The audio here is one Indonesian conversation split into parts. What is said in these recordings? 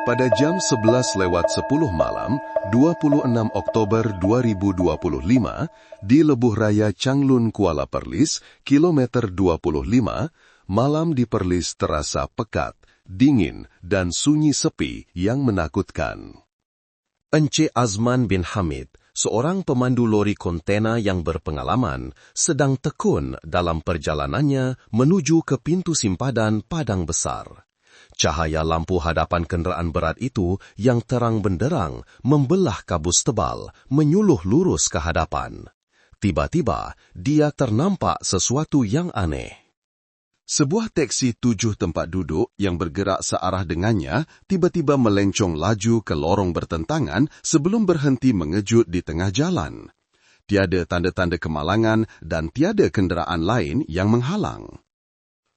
Pada jam 11:10 malam, 26 Oktober 2025, di Lebuh Raya Changlun, Kuala Perlis, kilometer 25, malam di Perlis terasa pekat, dingin, dan sunyi sepi yang menakutkan. Encik Azman bin Hamid, seorang pemandu lori kontena yang berpengalaman, sedang tekun dalam perjalanannya menuju ke pintu simpadan Padang Besar. Cahaya lampu hadapan kenderaan berat itu yang terang benderang membelah kabus tebal, menyuluh lurus ke hadapan. Tiba-tiba, dia ternampak sesuatu yang aneh. Sebuah teksi 7 tempat duduk yang bergerak searah dengannya tiba-tiba melencong laju ke lorong bertentangan sebelum berhenti mengejut di tengah jalan. Tiada tanda-tanda kemalangan dan tiada kenderaan lain yang menghalang.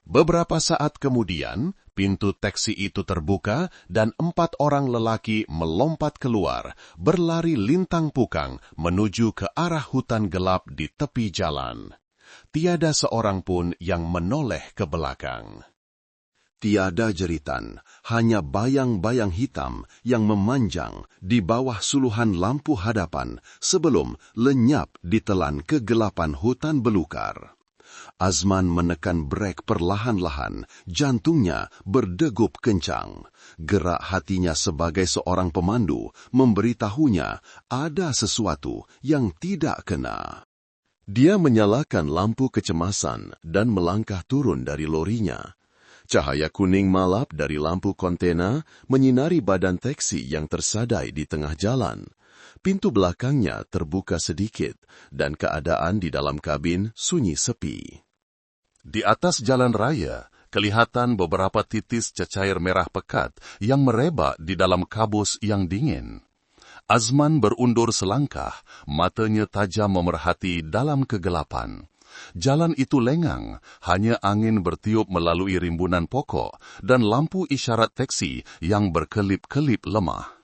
Beberapa saat kemudian, pintu teksi itu terbuka dan 4 orang lelaki melompat keluar, berlari lintang pukang menuju ke arah hutan gelap di tepi jalan. Tiada seorang pun yang menoleh ke belakang. Tiada jeritan, hanya bayang-bayang hitam yang memanjang di bawah suluhan lampu hadapan sebelum lenyap ditelan kegelapan hutan belukar. Azman menekan brek perlahan-lahan, jantungnya berdegup kencang. Gerak hatinya sebagai seorang pemandu memberitahunya ada sesuatu yang tidak kena. Dia menyalakan lampu kecemasan dan melangkah turun dari lorinya. Cahaya kuning malap dari lampu kontena menyinari badan teksi yang tersadai di tengah jalan. Pintu belakangnya terbuka sedikit dan keadaan di dalam kabin sunyi sepi. Di atas jalan raya, kelihatan beberapa titis cecair merah pekat yang merebak di dalam kabus yang dingin. Azman berundur selangkah, matanya tajam memerhati dalam kegelapan. Jalan itu lengang, hanya angin bertiup melalui rimbunan pokok dan lampu isyarat teksi yang berkelip-kelip lemah.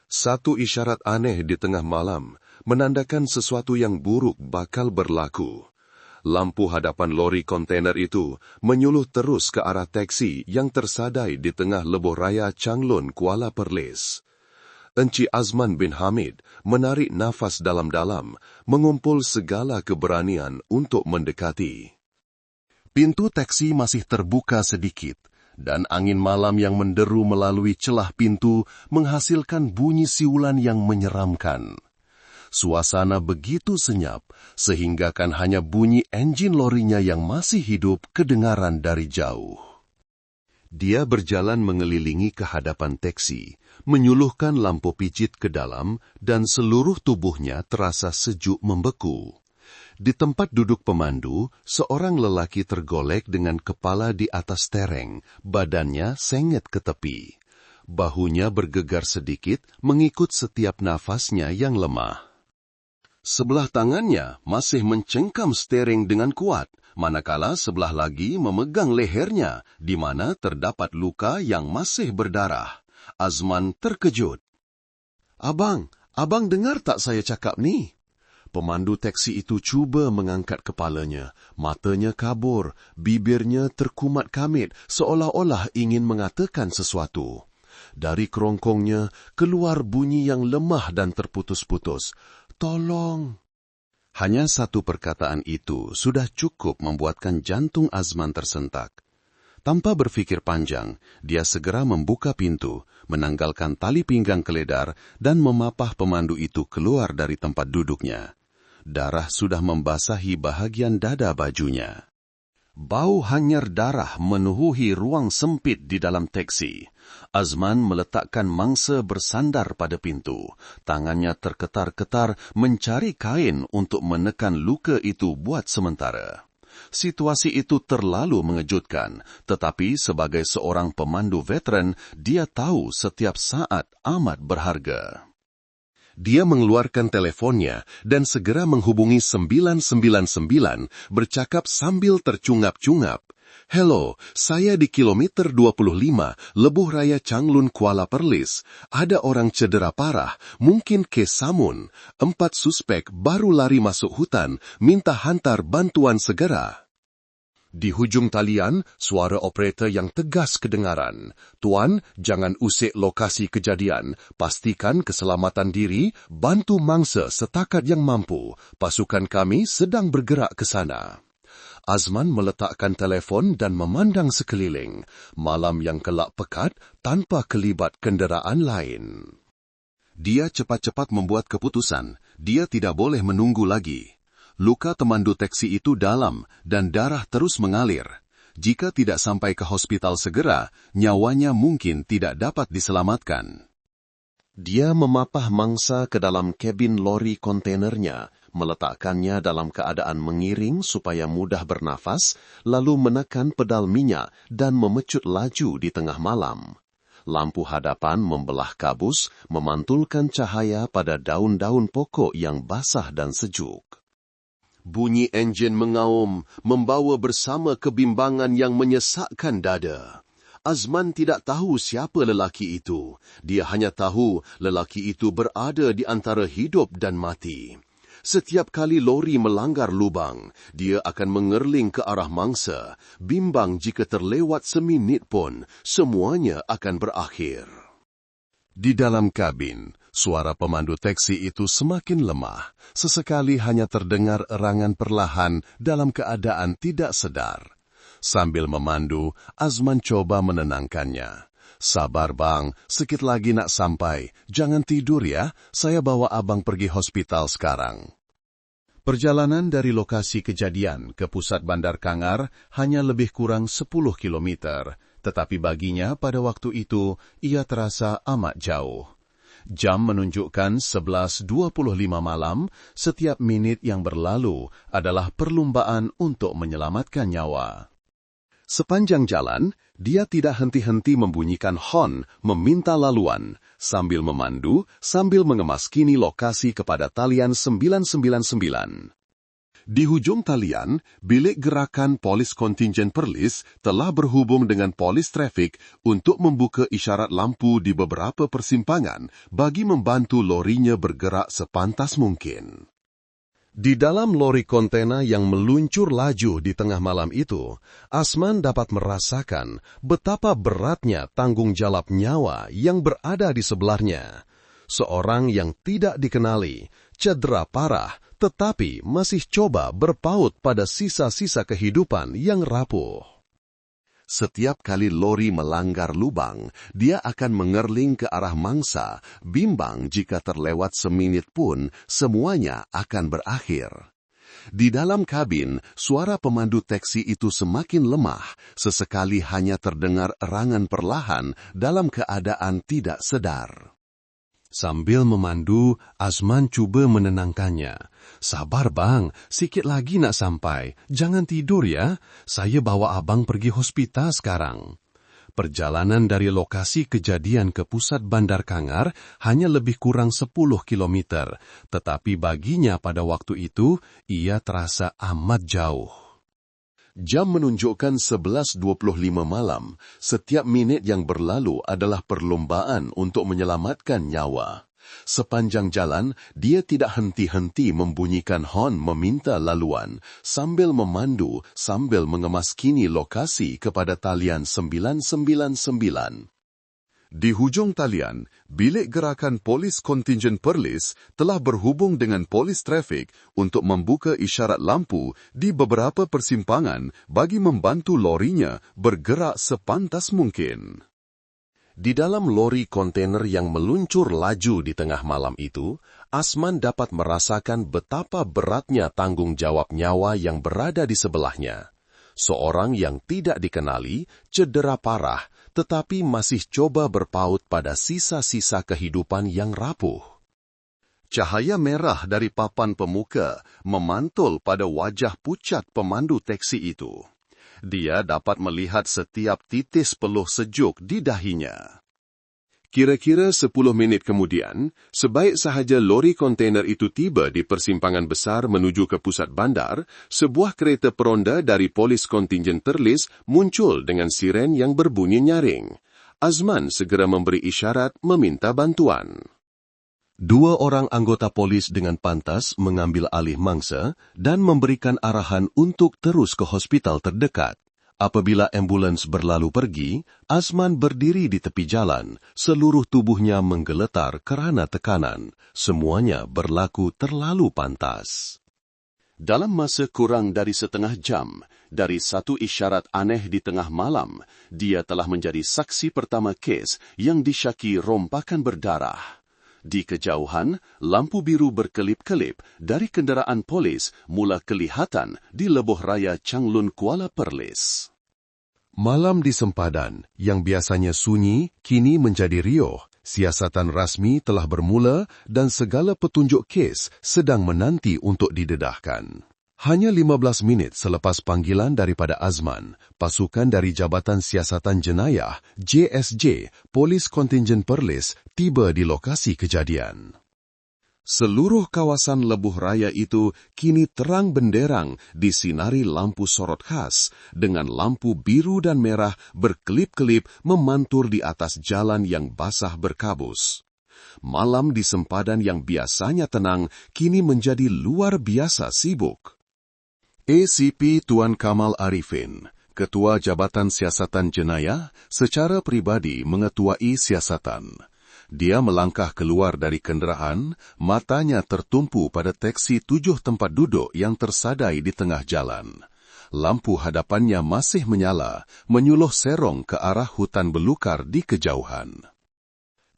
Satu isyarat aneh di tengah malam menandakan sesuatu yang buruk bakal berlaku. Lampu hadapan lori kontainer itu menyuluh terus ke arah teksi yang tersadai di tengah lebuh raya Changlun, Kuala Perlis. Encik Azman bin Hamid menarik nafas dalam-dalam, mengumpul segala keberanian untuk mendekati. Pintu teksi masih terbuka sedikit, dan angin malam yang menderu melalui celah pintu menghasilkan bunyi siulan yang menyeramkan. Suasana begitu senyap, sehingga kan hanya bunyi enjin lorinya yang masih hidup kedengaran dari jauh. Dia berjalan mengelilingi ke hadapan teksi, menyuluhkan lampu pijit ke dalam, dan seluruh tubuhnya terasa sejuk membeku. Di tempat duduk pemandu, seorang lelaki tergolek dengan kepala di atas tereng, badannya sengit ke tepi. Bahunya bergegar sedikit mengikut setiap nafasnya yang lemah. Sebelah tangannya masih mencengkam stering dengan kuat, manakala sebelah lagi memegang lehernya, di mana terdapat luka yang masih berdarah. Azman terkejut. Abang dengar tak saya cakap ni? Pemandu teksi itu cuba mengangkat kepalanya. Matanya kabur, bibirnya terkumat kamit seolah-olah ingin mengatakan sesuatu. Dari kerongkongnya keluar bunyi yang lemah dan terputus-putus. Tolong! Hanya satu perkataan itu sudah cukup membuatkan jantung Azman tersentak. Tanpa berfikir panjang, dia segera membuka pintu, menanggalkan tali pinggang keledar dan memapah pemandu itu keluar dari tempat duduknya. Darah sudah membasahi bahagian dada bajunya. Bau hanyir darah menuhuhi ruang sempit di dalam teksi. Azman meletakkan mangsa bersandar pada pintu. Tangannya terketar-ketar mencari kain untuk menekan luka itu buat sementara. Situasi itu terlalu mengejutkan, tetapi sebagai seorang pemandu veteran, dia tahu setiap saat amat berharga. Dia mengeluarkan teleponnya dan segera menghubungi 999 bercakap sambil tercungap-cungap. Hello, saya di kilometer 25, Lebuh Raya Changlun, Kuala Perlis. Ada orang cedera parah, mungkin kes samun. 4 suspek baru lari masuk hutan, minta hantar bantuan segera. Di hujung talian, suara operator yang tegas kedengaran. Tuan, jangan usik lokasi kejadian. Pastikan keselamatan diri, bantu mangsa setakat yang mampu. Pasukan kami sedang bergerak ke sana. Azman meletakkan telefon dan memandang sekeliling. Malam yang gelap pekat tanpa kelibat kenderaan lain. Dia cepat-cepat membuat keputusan. Dia tidak boleh menunggu lagi. Luka pemandu teksi itu dalam dan darah terus mengalir. Jika tidak sampai ke hospital segera, nyawanya mungkin tidak dapat diselamatkan. Dia memapah mangsa ke dalam kabin lori kontainernya, meletakkannya dalam keadaan mengiring supaya mudah bernafas, lalu menekan pedal minyak dan memecut laju di tengah malam. Lampu hadapan membelah kabus, memantulkan cahaya pada daun-daun pokok yang basah dan sejuk. Bunyi enjin mengaum, membawa bersama kebimbangan yang menyesakkan dada. Azman tidak tahu siapa lelaki itu. Dia hanya tahu lelaki itu berada di antara hidup dan mati. Setiap kali lori melanggar lubang, dia akan mengerling ke arah mangsa. Bimbang jika terlewat seminit pun, semuanya akan berakhir. Di dalam kabin, suara pemandu teksi itu semakin lemah. Sesekali hanya terdengar erangan perlahan dalam keadaan tidak sadar. Sambil memandu, Azman coba menenangkannya. Sabar bang, sikit lagi nak sampai. Jangan tidur ya, saya bawa abang pergi hospital sekarang. Perjalanan dari lokasi kejadian ke pusat Bandar Kangar hanya lebih kurang 10 kilometer, tetapi baginya pada waktu itu ia terasa amat jauh. Jam menunjukkan 11.25 malam, setiap minit yang berlalu adalah perlumbaan untuk menyelamatkan nyawa. Sepanjang jalan, dia tidak henti-henti membunyikan hon, meminta laluan, sambil memandu, sambil mengemaskini lokasi kepada talian 999. Di hujung talian, bilik gerakan polis kontingen Perlis telah berhubung dengan polis trafik untuk membuka isyarat lampu di beberapa persimpangan bagi membantu lorinya bergerak sepantas mungkin. Di dalam lori kontena yang meluncur laju di tengah malam itu, Azman dapat merasakan betapa beratnya tanggung jawab nyawa yang berada di sebelahnya. Seorang yang tidak dikenali, cedera parah, tetapi masih coba berpaut pada sisa-sisa kehidupan yang rapuh. Setiap kali lori melanggar lubang, dia akan mengerling ke arah mangsa, bimbang jika terlewat seminit pun, semuanya akan berakhir. Di dalam kabin, suara pemandu teksi itu semakin lemah, sesekali hanya terdengar erangan perlahan dalam keadaan tidak sadar. Sambil memandu, Azman cuba menenangkannya. Sabar bang, sikit lagi nak sampai. Jangan tidur ya, saya bawa abang pergi hospital sekarang. Perjalanan dari lokasi kejadian ke pusat Bandar Kangar hanya lebih kurang 10 kilometer, tetapi baginya pada waktu itu, ia terasa amat jauh. Jam menunjukkan 11.25 malam. Setiap minit yang berlalu adalah perlombaan untuk menyelamatkan nyawa. Sepanjang jalan, dia tidak henti-henti membunyikan hon meminta laluan, sambil memandu, sambil mengemaskini lokasi kepada talian 999. Di hujung talian, bilik gerakan polis kontingen Perlis telah berhubung dengan polis trafik untuk membuka isyarat lampu di beberapa persimpangan bagi membantu lorinya bergerak sepantas mungkin. Di dalam lori kontainer yang meluncur laju di tengah malam itu, Azman dapat merasakan betapa beratnya tanggung jawab nyawa yang berada di sebelahnya. Seorang yang tidak dikenali, cedera parah, tetapi masih coba berpaut pada sisa-sisa kehidupan yang rapuh. Cahaya merah dari papan pemuka memantul pada wajah pucat pemandu teksi itu. Dia dapat melihat setiap titis peluh sejuk di dahinya. Kira-kira 10 minit kemudian, sebaik sahaja lori kontainer itu tiba di persimpangan besar menuju ke pusat bandar, sebuah kereta peronda dari polis kontingen Perlis muncul dengan siren yang berbunyi nyaring. Azman segera memberi isyarat meminta bantuan. Dua orang anggota polis dengan pantas mengambil alih mangsa dan memberikan arahan untuk terus ke hospital terdekat. Apabila ambulans berlalu pergi, Azman berdiri di tepi jalan, seluruh tubuhnya menggeletar kerana tekanan. Semuanya berlaku terlalu pantas. Dalam masa kurang dari setengah jam, dari satu isyarat aneh di tengah malam, dia telah menjadi saksi pertama kes yang disyaki rompakan berdarah. Di kejauhan, lampu biru berkelip-kelip dari kenderaan polis mula kelihatan di lebuh raya Changlun, Kuala Perlis. Malam di sempadan, yang biasanya sunyi, kini menjadi riuh. Siasatan rasmi telah bermula dan segala petunjuk kes sedang menanti untuk didedahkan. Hanya 15 minit selepas panggilan daripada Azman, pasukan dari Jabatan Siasatan Jenayah, JSJ, Polis Kontingen Perlis, tiba di lokasi kejadian. Seluruh kawasan lebuh raya itu kini terang benderang disinari lampu sorot khas, dengan lampu biru dan merah berkelip-kelip memantur di atas jalan yang basah berkabus. Malam di sempadan yang biasanya tenang kini menjadi luar biasa sibuk. ACP Tuan Kamal Arifin, Ketua Jabatan Siasatan Jenayah, secara pribadi mengetuai siasatan. Dia melangkah keluar dari kenderaan, matanya tertumpu pada teksi 7 tempat duduk yang tersadai di tengah jalan. Lampu hadapannya masih menyala, menyuluh serong ke arah hutan belukar di kejauhan.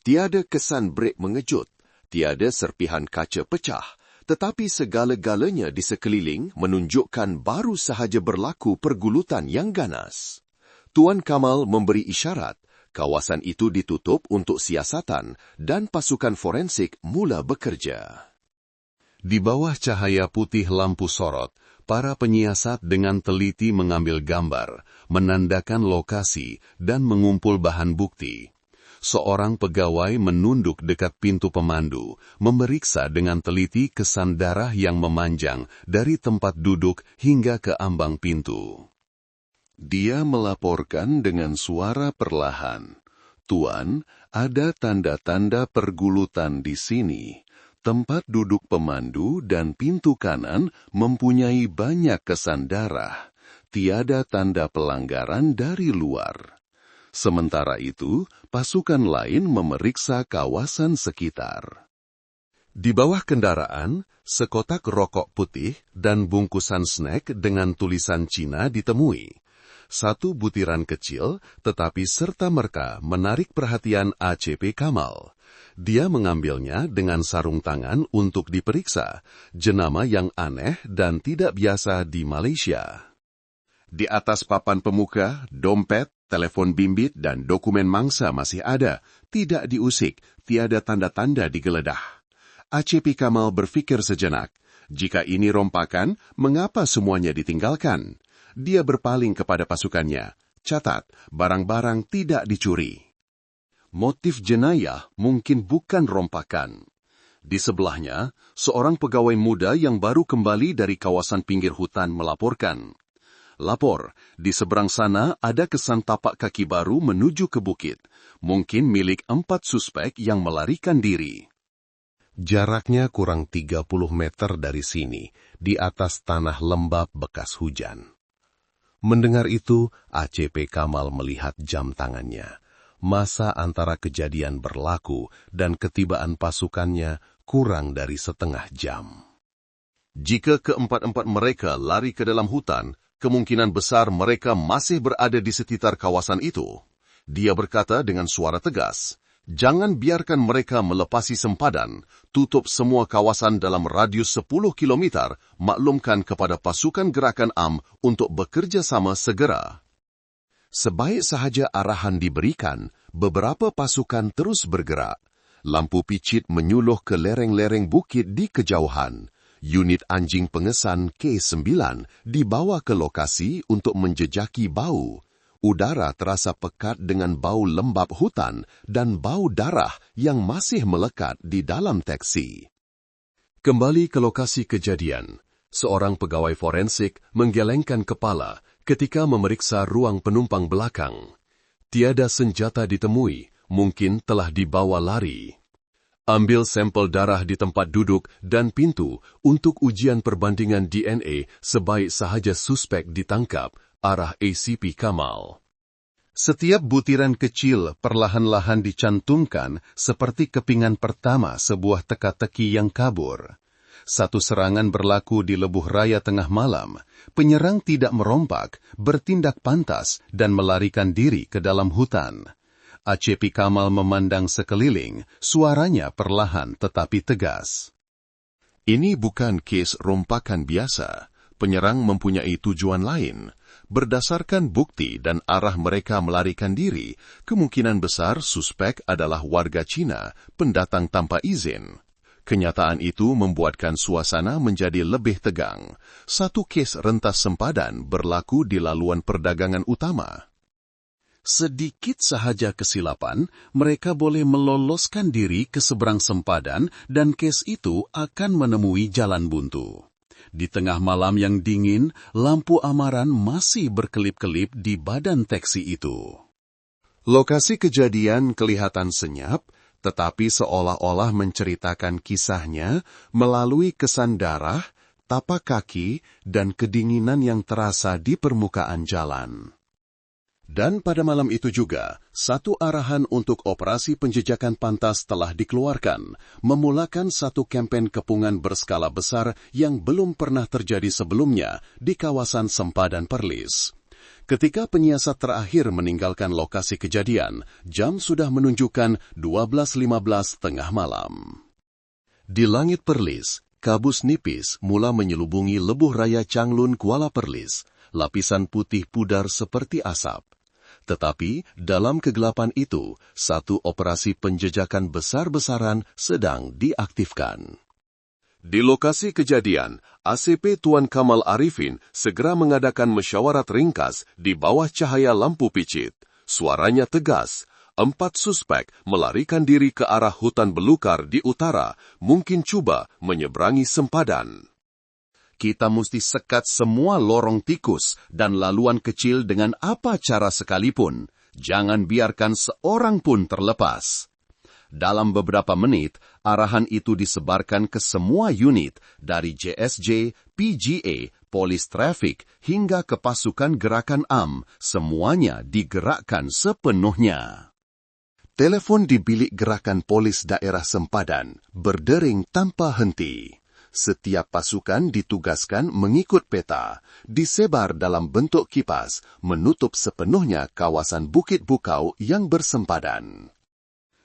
Tiada kesan brek mengejut, tiada serpihan kaca pecah, tetapi segala-galanya di sekeliling menunjukkan baru sahaja berlaku pergulutan yang ganas. Tuan Kamal memberi isyarat, kawasan itu ditutup untuk siasatan dan pasukan forensik mula bekerja. Di bawah cahaya putih lampu sorot, para penyiasat dengan teliti mengambil gambar, menandakan lokasi dan mengumpul bahan bukti. Seorang pegawai menunduk dekat pintu pemandu, memeriksa dengan teliti kesan darah yang memanjang dari tempat duduk hingga ke ambang pintu. Dia melaporkan dengan suara perlahan, "Tuan, ada tanda-tanda pergulutan di sini. Tempat duduk pemandu dan pintu kanan mempunyai banyak kesan darah. Tiada tanda pelanggaran dari luar." Sementara itu, pasukan lain memeriksa kawasan sekitar. Di bawah kendaraan, sekotak rokok putih dan bungkusan snack dengan tulisan Cina ditemui. Satu butiran kecil, tetapi serta-merta menarik perhatian ACP Kamal. Dia mengambilnya dengan sarung tangan untuk diperiksa, jenama yang aneh dan tidak biasa di Malaysia. Di atas papan pemuka, dompet, telepon bimbit dan dokumen mangsa masih ada, tidak diusik, tiada tanda-tanda digeledah. ACP Kamal berfikir sejenak, jika ini rompakan, mengapa semuanya ditinggalkan? Dia berpaling kepada pasukannya. Catat, barang-barang tidak dicuri. Motif jenayah mungkin bukan rompakan. Di sebelahnya, seorang pegawai muda yang baru kembali dari kawasan pinggir hutan melaporkan. Lapor, di seberang sana ada kesan tapak kaki baru menuju ke bukit. Mungkin milik 4 suspek yang melarikan diri. Jaraknya kurang 30 meter dari sini, di atas tanah lembab bekas hujan. Mendengar itu, ACP Kamal melihat jam tangannya. Masa antara kejadian berlaku dan ketibaan pasukannya kurang dari setengah jam. Jika keempat-empat mereka lari ke dalam hutan, kemungkinan besar mereka masih berada di sekitar kawasan itu. Dia berkata dengan suara tegas, "Jangan biarkan mereka melepasi sempadan, tutup semua kawasan dalam radius 10 kilometer, maklumkan kepada pasukan gerakan AM untuk bekerja sama segera." Sebaik sahaja arahan diberikan, beberapa pasukan terus bergerak. Lampu picit menyuluh ke lereng-lereng bukit di kejauhan. Unit anjing pengesan K9 dibawa ke lokasi untuk menjejaki bau. Udara terasa pekat dengan bau lembab hutan dan bau darah yang masih melekat di dalam teksi. Kembali ke lokasi kejadian, seorang pegawai forensik menggelengkan kepala ketika memeriksa ruang penumpang belakang. Tiada senjata ditemui, mungkin telah dibawa lari. Ambil sampel darah di tempat duduk dan pintu untuk ujian perbandingan DNA sebaik sahaja suspek ditangkap, arah ACP Kamal. Setiap butiran kecil perlahan-lahan dicantumkan seperti kepingan pertama sebuah teka-teki yang kabur. Satu serangan berlaku di Lebuh Raya tengah malam. Penyerang tidak merompak, bertindak pantas, dan melarikan diri ke dalam hutan. ACP Kamal memandang sekeliling, suaranya perlahan tetapi tegas. Ini bukan kes rompakan biasa. Penyerang mempunyai tujuan lain. Berdasarkan bukti dan arah mereka melarikan diri, kemungkinan besar suspek adalah warga Cina, pendatang tanpa izin. Kenyataan itu membuatkan suasana menjadi lebih tegang. Satu kes rentas sempadan berlaku di laluan perdagangan utama. Sedikit sahaja kesilapan, mereka boleh meloloskan diri ke seberang sempadan dan kes itu akan menemui jalan buntu. Di tengah malam yang dingin, lampu amaran masih berkelip-kelip di badan teksi itu. Lokasi kejadian kelihatan senyap, tetapi seolah-olah menceritakan kisahnya melalui kesan darah, tapak kaki, dan kedinginan yang terasa di permukaan jalan. Dan pada malam itu juga, satu arahan untuk operasi penjejakan pantas telah dikeluarkan, memulakan satu kempen kepungan berskala besar yang belum pernah terjadi sebelumnya di kawasan Sempadan Perlis. Ketika penyiasat terakhir meninggalkan lokasi kejadian, jam sudah menunjukkan 12.15 tengah malam. Di langit Perlis, kabus nipis mula menyelubungi Lebuh Raya Changlun Kuala Perlis, lapisan putih pudar seperti asap. Tetapi dalam kegelapan itu, satu operasi penjejakan besar-besaran sedang diaktifkan. Di lokasi kejadian, ACP Tuan Kamal Arifin segera mengadakan mesyuarat ringkas di bawah cahaya lampu picit. Suaranya tegas. 4 suspek melarikan diri ke arah hutan belukar di utara, mungkin cuba menyeberangi sempadan. Kita mesti sekat semua lorong tikus dan laluan kecil dengan apa cara sekalipun. Jangan biarkan seorang pun terlepas. Dalam beberapa menit, arahan itu disebarkan ke semua unit, dari JSJ, PGA, Polis Trafik, hingga ke pasukan gerakan AM. Semuanya digerakkan sepenuhnya. Telepon di bilik gerakan polis daerah Sempadan berdering tanpa henti. Setiap pasukan ditugaskan mengikut peta, disebar dalam bentuk kipas, menutup sepenuhnya kawasan Bukit Bukau yang bersempadan.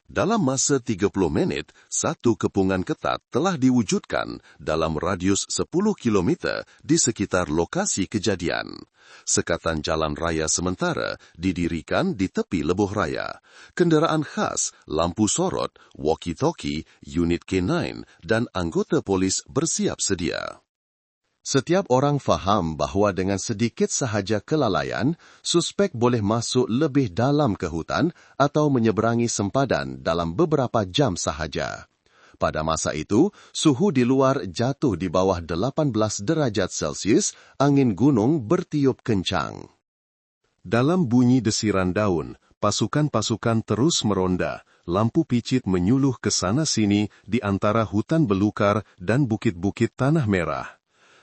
Dalam masa 30 menit, satu kepungan ketat telah diwujudkan dalam radius 10 km di sekitar lokasi kejadian. Sekatan jalan raya sementara didirikan di tepi Lebuh Raya. Kenderaan khas, lampu sorot, walkie-talkie, unit K9, dan anggota polis bersiap sedia. Setiap orang faham bahawa dengan sedikit sahaja kelalaian, suspek boleh masuk lebih dalam ke hutan atau menyeberangi sempadan dalam beberapa jam sahaja. Pada masa itu, suhu di luar jatuh di bawah 18 derajat Celsius, angin gunung bertiup kencang. Dalam bunyi desiran daun, pasukan-pasukan terus meronda, lampu picit menyuluh ke sana-sini di antara hutan belukar dan bukit-bukit tanah merah.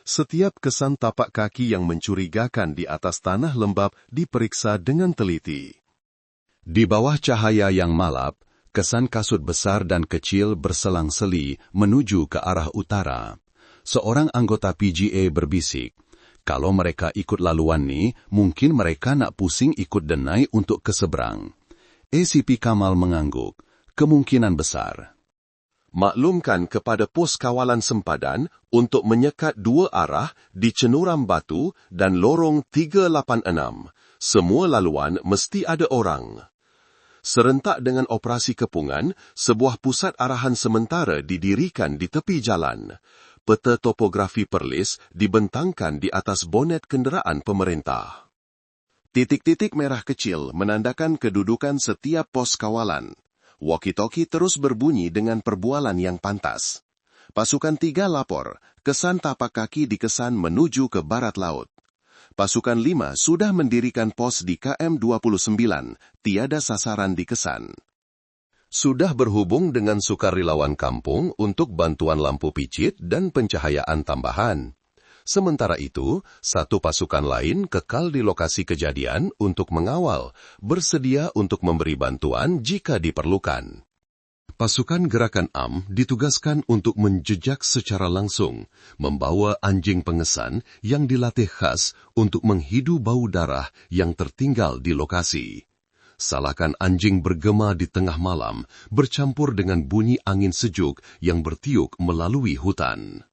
Setiap kesan tapak kaki yang mencurigakan di atas tanah lembab diperiksa dengan teliti. Di bawah cahaya yang malap, kesan kasut besar dan kecil berselang-seli menuju ke arah utara. Seorang anggota PGA berbisik, kalau mereka ikut laluan ni, mungkin mereka nak pusing ikut denai untuk ke seberang. ACP Kamal mengangguk, kemungkinan besar. Maklumkan kepada pos kawalan sempadan untuk menyekat 2 arah di Cenuram Batu dan lorong 386. Semua laluan mesti ada orang. Serentak dengan operasi kepungan, sebuah pusat arahan sementara didirikan di tepi jalan. Peta topografi Perlis dibentangkan di atas bonet kenderaan pemerintah. Titik-titik merah kecil menandakan kedudukan setiap pos kawalan. Walkie-talkie terus berbunyi dengan perbualan yang pantas. Pasukan 3 lapor, kesan tapak kaki dikesan menuju ke barat laut. Pasukan 5 sudah mendirikan pos di KM 29, tiada sasaran dikesan. sudah berhubung dengan sukarelawan kampung untuk bantuan lampu picit dan pencahayaan tambahan. Sementara itu, satu pasukan lain kekal di lokasi kejadian untuk mengawal, bersedia untuk memberi bantuan jika diperlukan. Pasukan Gerakan AM ditugaskan untuk menjejak secara langsung, membawa anjing pengesan yang dilatih khas untuk menghidu bau darah yang tertinggal di lokasi. Salakan anjing bergema di tengah malam, bercampur dengan bunyi angin sejuk yang bertiup melalui hutan.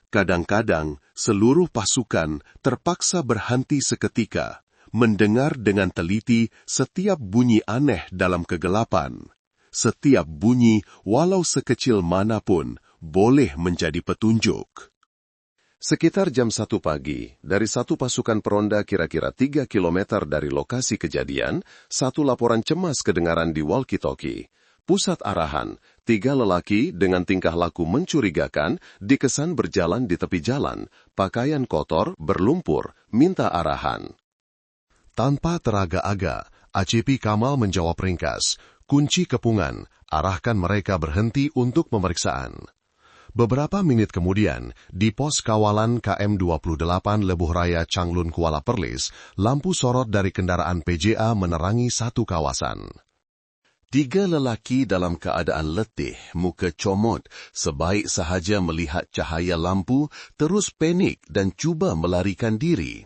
Kadang-kadang, seluruh pasukan terpaksa berhenti seketika, mendengar dengan teliti setiap bunyi aneh dalam kegelapan. Setiap bunyi, walau sekecil manapun, boleh menjadi petunjuk. Sekitar jam 1 pagi, dari satu pasukan peronda kira-kira 3 kilometer dari lokasi kejadian, satu laporan cemas kedengaran di walkie-talkie. Pusat arahan, 3 lelaki dengan tingkah laku mencurigakan dikesan berjalan di tepi jalan, pakaian kotor, berlumpur, minta arahan. Tanpa teraga-aga, ACP Kamal menjawab ringkas, kunci kepungan, arahkan mereka berhenti untuk pemeriksaan. Beberapa menit kemudian, di pos kawalan KM 28 Lebuh Raya Changlun Kuala Perlis, lampu sorot dari kendaraan PJA menerangi satu kawasan. 3 lelaki dalam keadaan letih, muka comot, sebaik sahaja melihat cahaya lampu, terus panik dan cuba melarikan diri.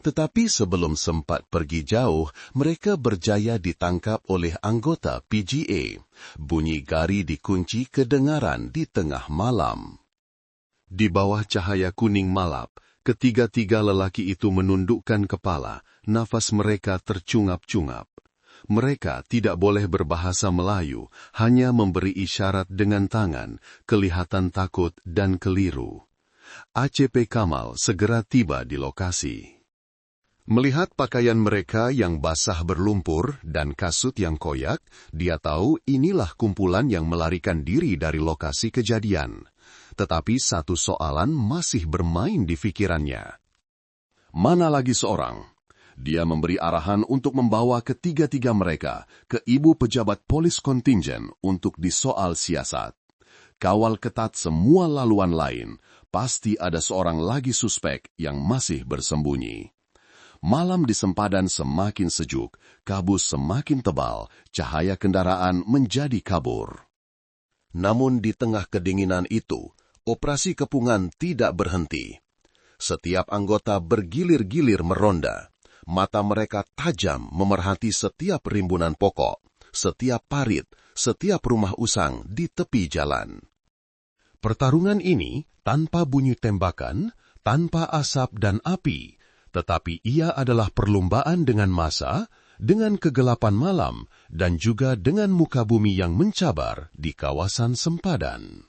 Tetapi sebelum sempat pergi jauh, mereka berjaya ditangkap oleh anggota PGA. Bunyi gari dikunci kedengaran di tengah malam. Di bawah cahaya kuning malap, ketiga-tiga lelaki itu menundukkan kepala, nafas mereka tercungap-cungap. Mereka tidak boleh berbahasa Melayu, hanya memberi isyarat dengan tangan, kelihatan takut dan keliru. ACP Kamal segera tiba di lokasi. Melihat pakaian mereka yang basah berlumpur dan kasut yang koyak, dia tahu inilah kumpulan yang melarikan diri dari lokasi kejadian. Tetapi satu soalan masih bermain di pikirannya. Mana lagi seorang? Dia memberi arahan untuk membawa ketiga-tiga mereka ke ibu pejabat polis kontingen untuk disoal siasat. Kawal ketat semua laluan lain, pasti ada seorang lagi suspek yang masih bersembunyi. Malam di sempadan semakin sejuk, kabut semakin tebal, cahaya kendaraan menjadi kabur. Namun di tengah kedinginan itu, operasi kepungan tidak berhenti. Setiap anggota bergilir-gilir meronda. Mata mereka tajam memerhati setiap rimbunan pokok, setiap parit, setiap rumah usang di tepi jalan. Pertarungan ini tanpa bunyi tembakan, tanpa asap dan api, tetapi ia adalah perlombaan dengan massa, dengan kegelapan malam, dan juga dengan muka bumi yang mencabar di kawasan sempadan.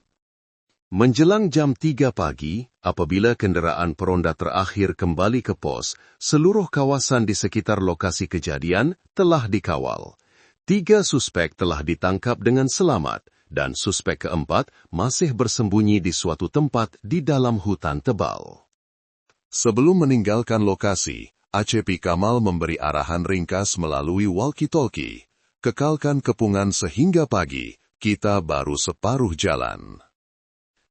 Menjelang jam 3 pagi, apabila kenderaan peronda terakhir kembali ke pos, seluruh kawasan di sekitar lokasi kejadian telah dikawal. 3 suspek telah ditangkap dengan selamat, dan suspek keempat masih bersembunyi di suatu tempat di dalam hutan tebal. Sebelum meninggalkan lokasi, ACP Kamal memberi arahan ringkas melalui walkie-talkie. Kekalkan kepungan sehingga pagi, kita baru separuh jalan.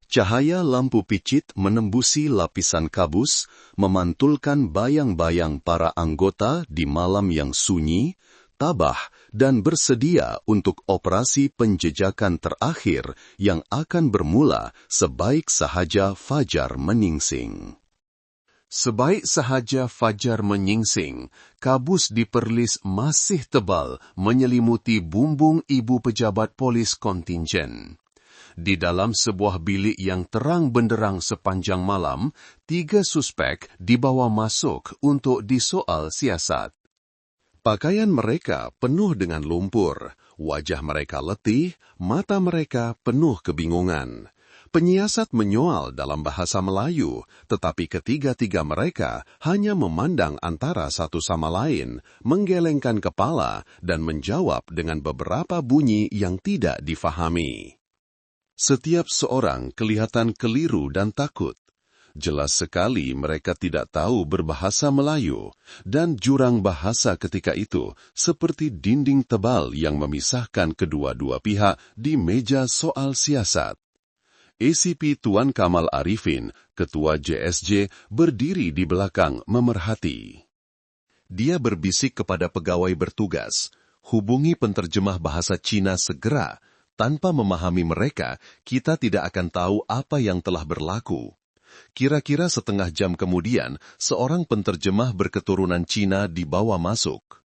Cahaya lampu picit menembusi lapisan kabus, memantulkan bayang-bayang para anggota di malam yang sunyi, tabah, dan bersedia untuk operasi penjejakan terakhir yang akan bermula sebaik sahaja fajar menyingsing. Sebaik sahaja fajar menyingsing, kabus di Perlis masih tebal menyelimuti bumbung ibu pejabat polis kontingen. Di dalam sebuah bilik yang terang benderang sepanjang malam, 3 suspek dibawa masuk untuk disoal siasat. Pakaian mereka penuh dengan lumpur, wajah mereka letih, mata mereka penuh kebingungan. Penyiasat menyoal dalam bahasa Melayu, tetapi ketiga-tiga mereka hanya memandang antara satu sama lain, menggelengkan kepala dan menjawab dengan beberapa bunyi yang tidak difahami. Setiap seorang kelihatan keliru dan takut. Jelas sekali mereka tidak tahu berbahasa Melayu, dan jurang bahasa ketika itu seperti dinding tebal yang memisahkan kedua-dua pihak di meja soal siasat. ACP Tuan Kamal Arifin, Ketua JSJ, berdiri di belakang memerhati. Dia berbisik kepada pegawai bertugas, hubungi penterjemah bahasa Cina segera. Tanpa memahami mereka, kita tidak akan tahu apa yang telah berlaku. Kira-kira setengah jam kemudian, seorang penterjemah berketurunan Cina dibawa masuk.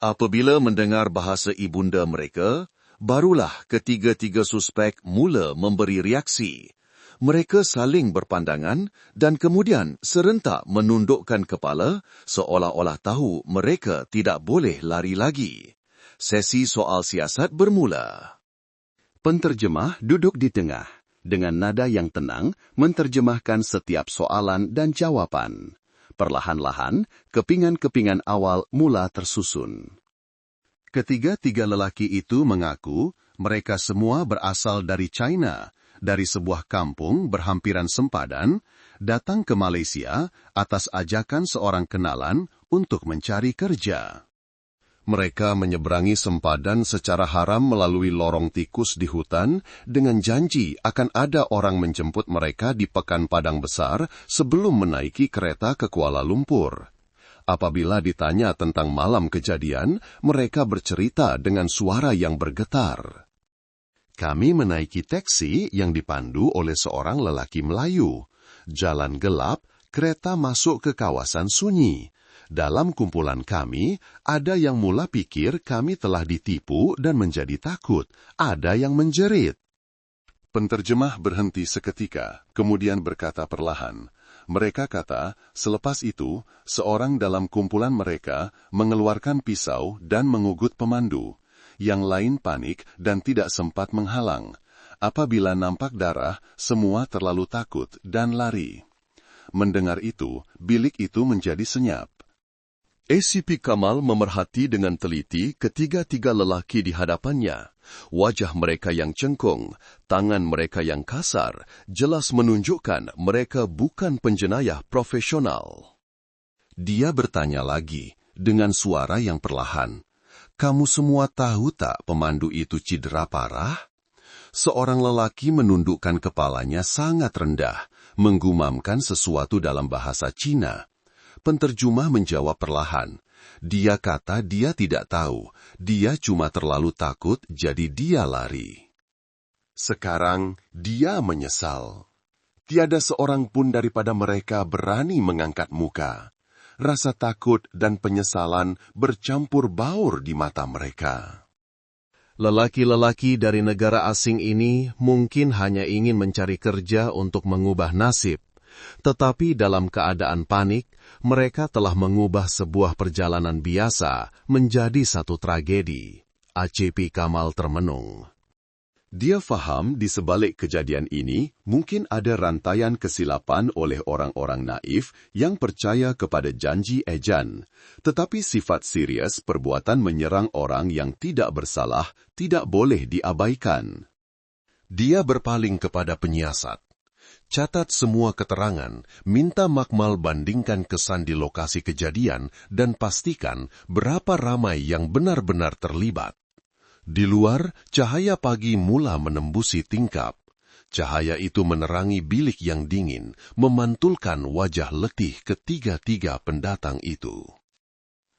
Apabila mendengar bahasa ibunda mereka, barulah ketiga-tiga suspek mula memberi reaksi. Mereka saling berpandangan dan kemudian serentak menundukkan kepala seolah-olah tahu mereka tidak boleh lari lagi. Sesi soal siasat bermula. Penterjemah duduk di tengah. Dengan nada yang tenang, menterjemahkan setiap soalan dan jawaban. Perlahan-lahan, kepingan-kepingan awal mula tersusun. Ketiga-tiga lelaki itu mengaku mereka semua berasal dari China, dari sebuah kampung berhampiran sempadan, datang ke Malaysia atas ajakan seorang kenalan untuk mencari kerja. Mereka menyeberangi sempadan secara haram melalui lorong tikus di hutan dengan janji akan ada orang menjemput mereka di Pekan Padang Besar sebelum menaiki kereta ke Kuala Lumpur. Apabila ditanya tentang malam kejadian, mereka bercerita dengan suara yang bergetar. Kami menaiki taksi yang dipandu oleh seorang lelaki Melayu. Jalan gelap, kereta masuk ke kawasan sunyi. Dalam kumpulan kami, ada yang mula pikir kami telah ditipu dan menjadi takut. Ada yang menjerit. Penterjemah berhenti seketika, kemudian berkata perlahan. Mereka kata, selepas itu, seorang dalam kumpulan mereka mengeluarkan pisau dan mengugut pemandu. Yang lain panik dan tidak sempat menghalang. Apabila nampak darah, semua terlalu takut dan lari. Mendengar itu, bilik itu menjadi senyap. ACP Kamal memerhati dengan teliti ketiga-tiga lelaki di hadapannya. Wajah mereka yang cengkung, tangan mereka yang kasar, jelas menunjukkan mereka bukan penjenayah profesional. Dia bertanya lagi, dengan suara yang perlahan, "Kamu semua tahu tak pemandu itu cedera parah?" Seorang lelaki menundukkan kepalanya sangat rendah, menggumamkan sesuatu dalam bahasa Cina. Penterjemah menjawab perlahan. Dia kata dia tidak tahu, dia cuma terlalu takut jadi dia lari. Sekarang dia menyesal. Tiada seorang pun daripada mereka berani mengangkat muka. Rasa takut dan penyesalan bercampur baur di mata mereka. Lelaki-lelaki dari negara asing ini mungkin hanya ingin mencari kerja untuk mengubah nasib. Tetapi dalam keadaan panik, mereka telah mengubah sebuah perjalanan biasa menjadi satu tragedi. ACP Kamal termenung. Dia faham di sebalik kejadian ini mungkin ada rantaian kesilapan oleh orang-orang naif yang percaya kepada janji ejan. Tetapi sifat serius perbuatan menyerang orang yang tidak bersalah tidak boleh diabaikan. Dia berpaling kepada penyiasat. Catat semua keterangan, minta Makmal bandingkan kesan di lokasi kejadian, dan pastikan berapa ramai yang benar-benar terlibat. Di luar, cahaya pagi mula menembusi tingkap. Cahaya itu menerangi bilik yang dingin, memantulkan wajah letih ketiga-tiga pendatang itu.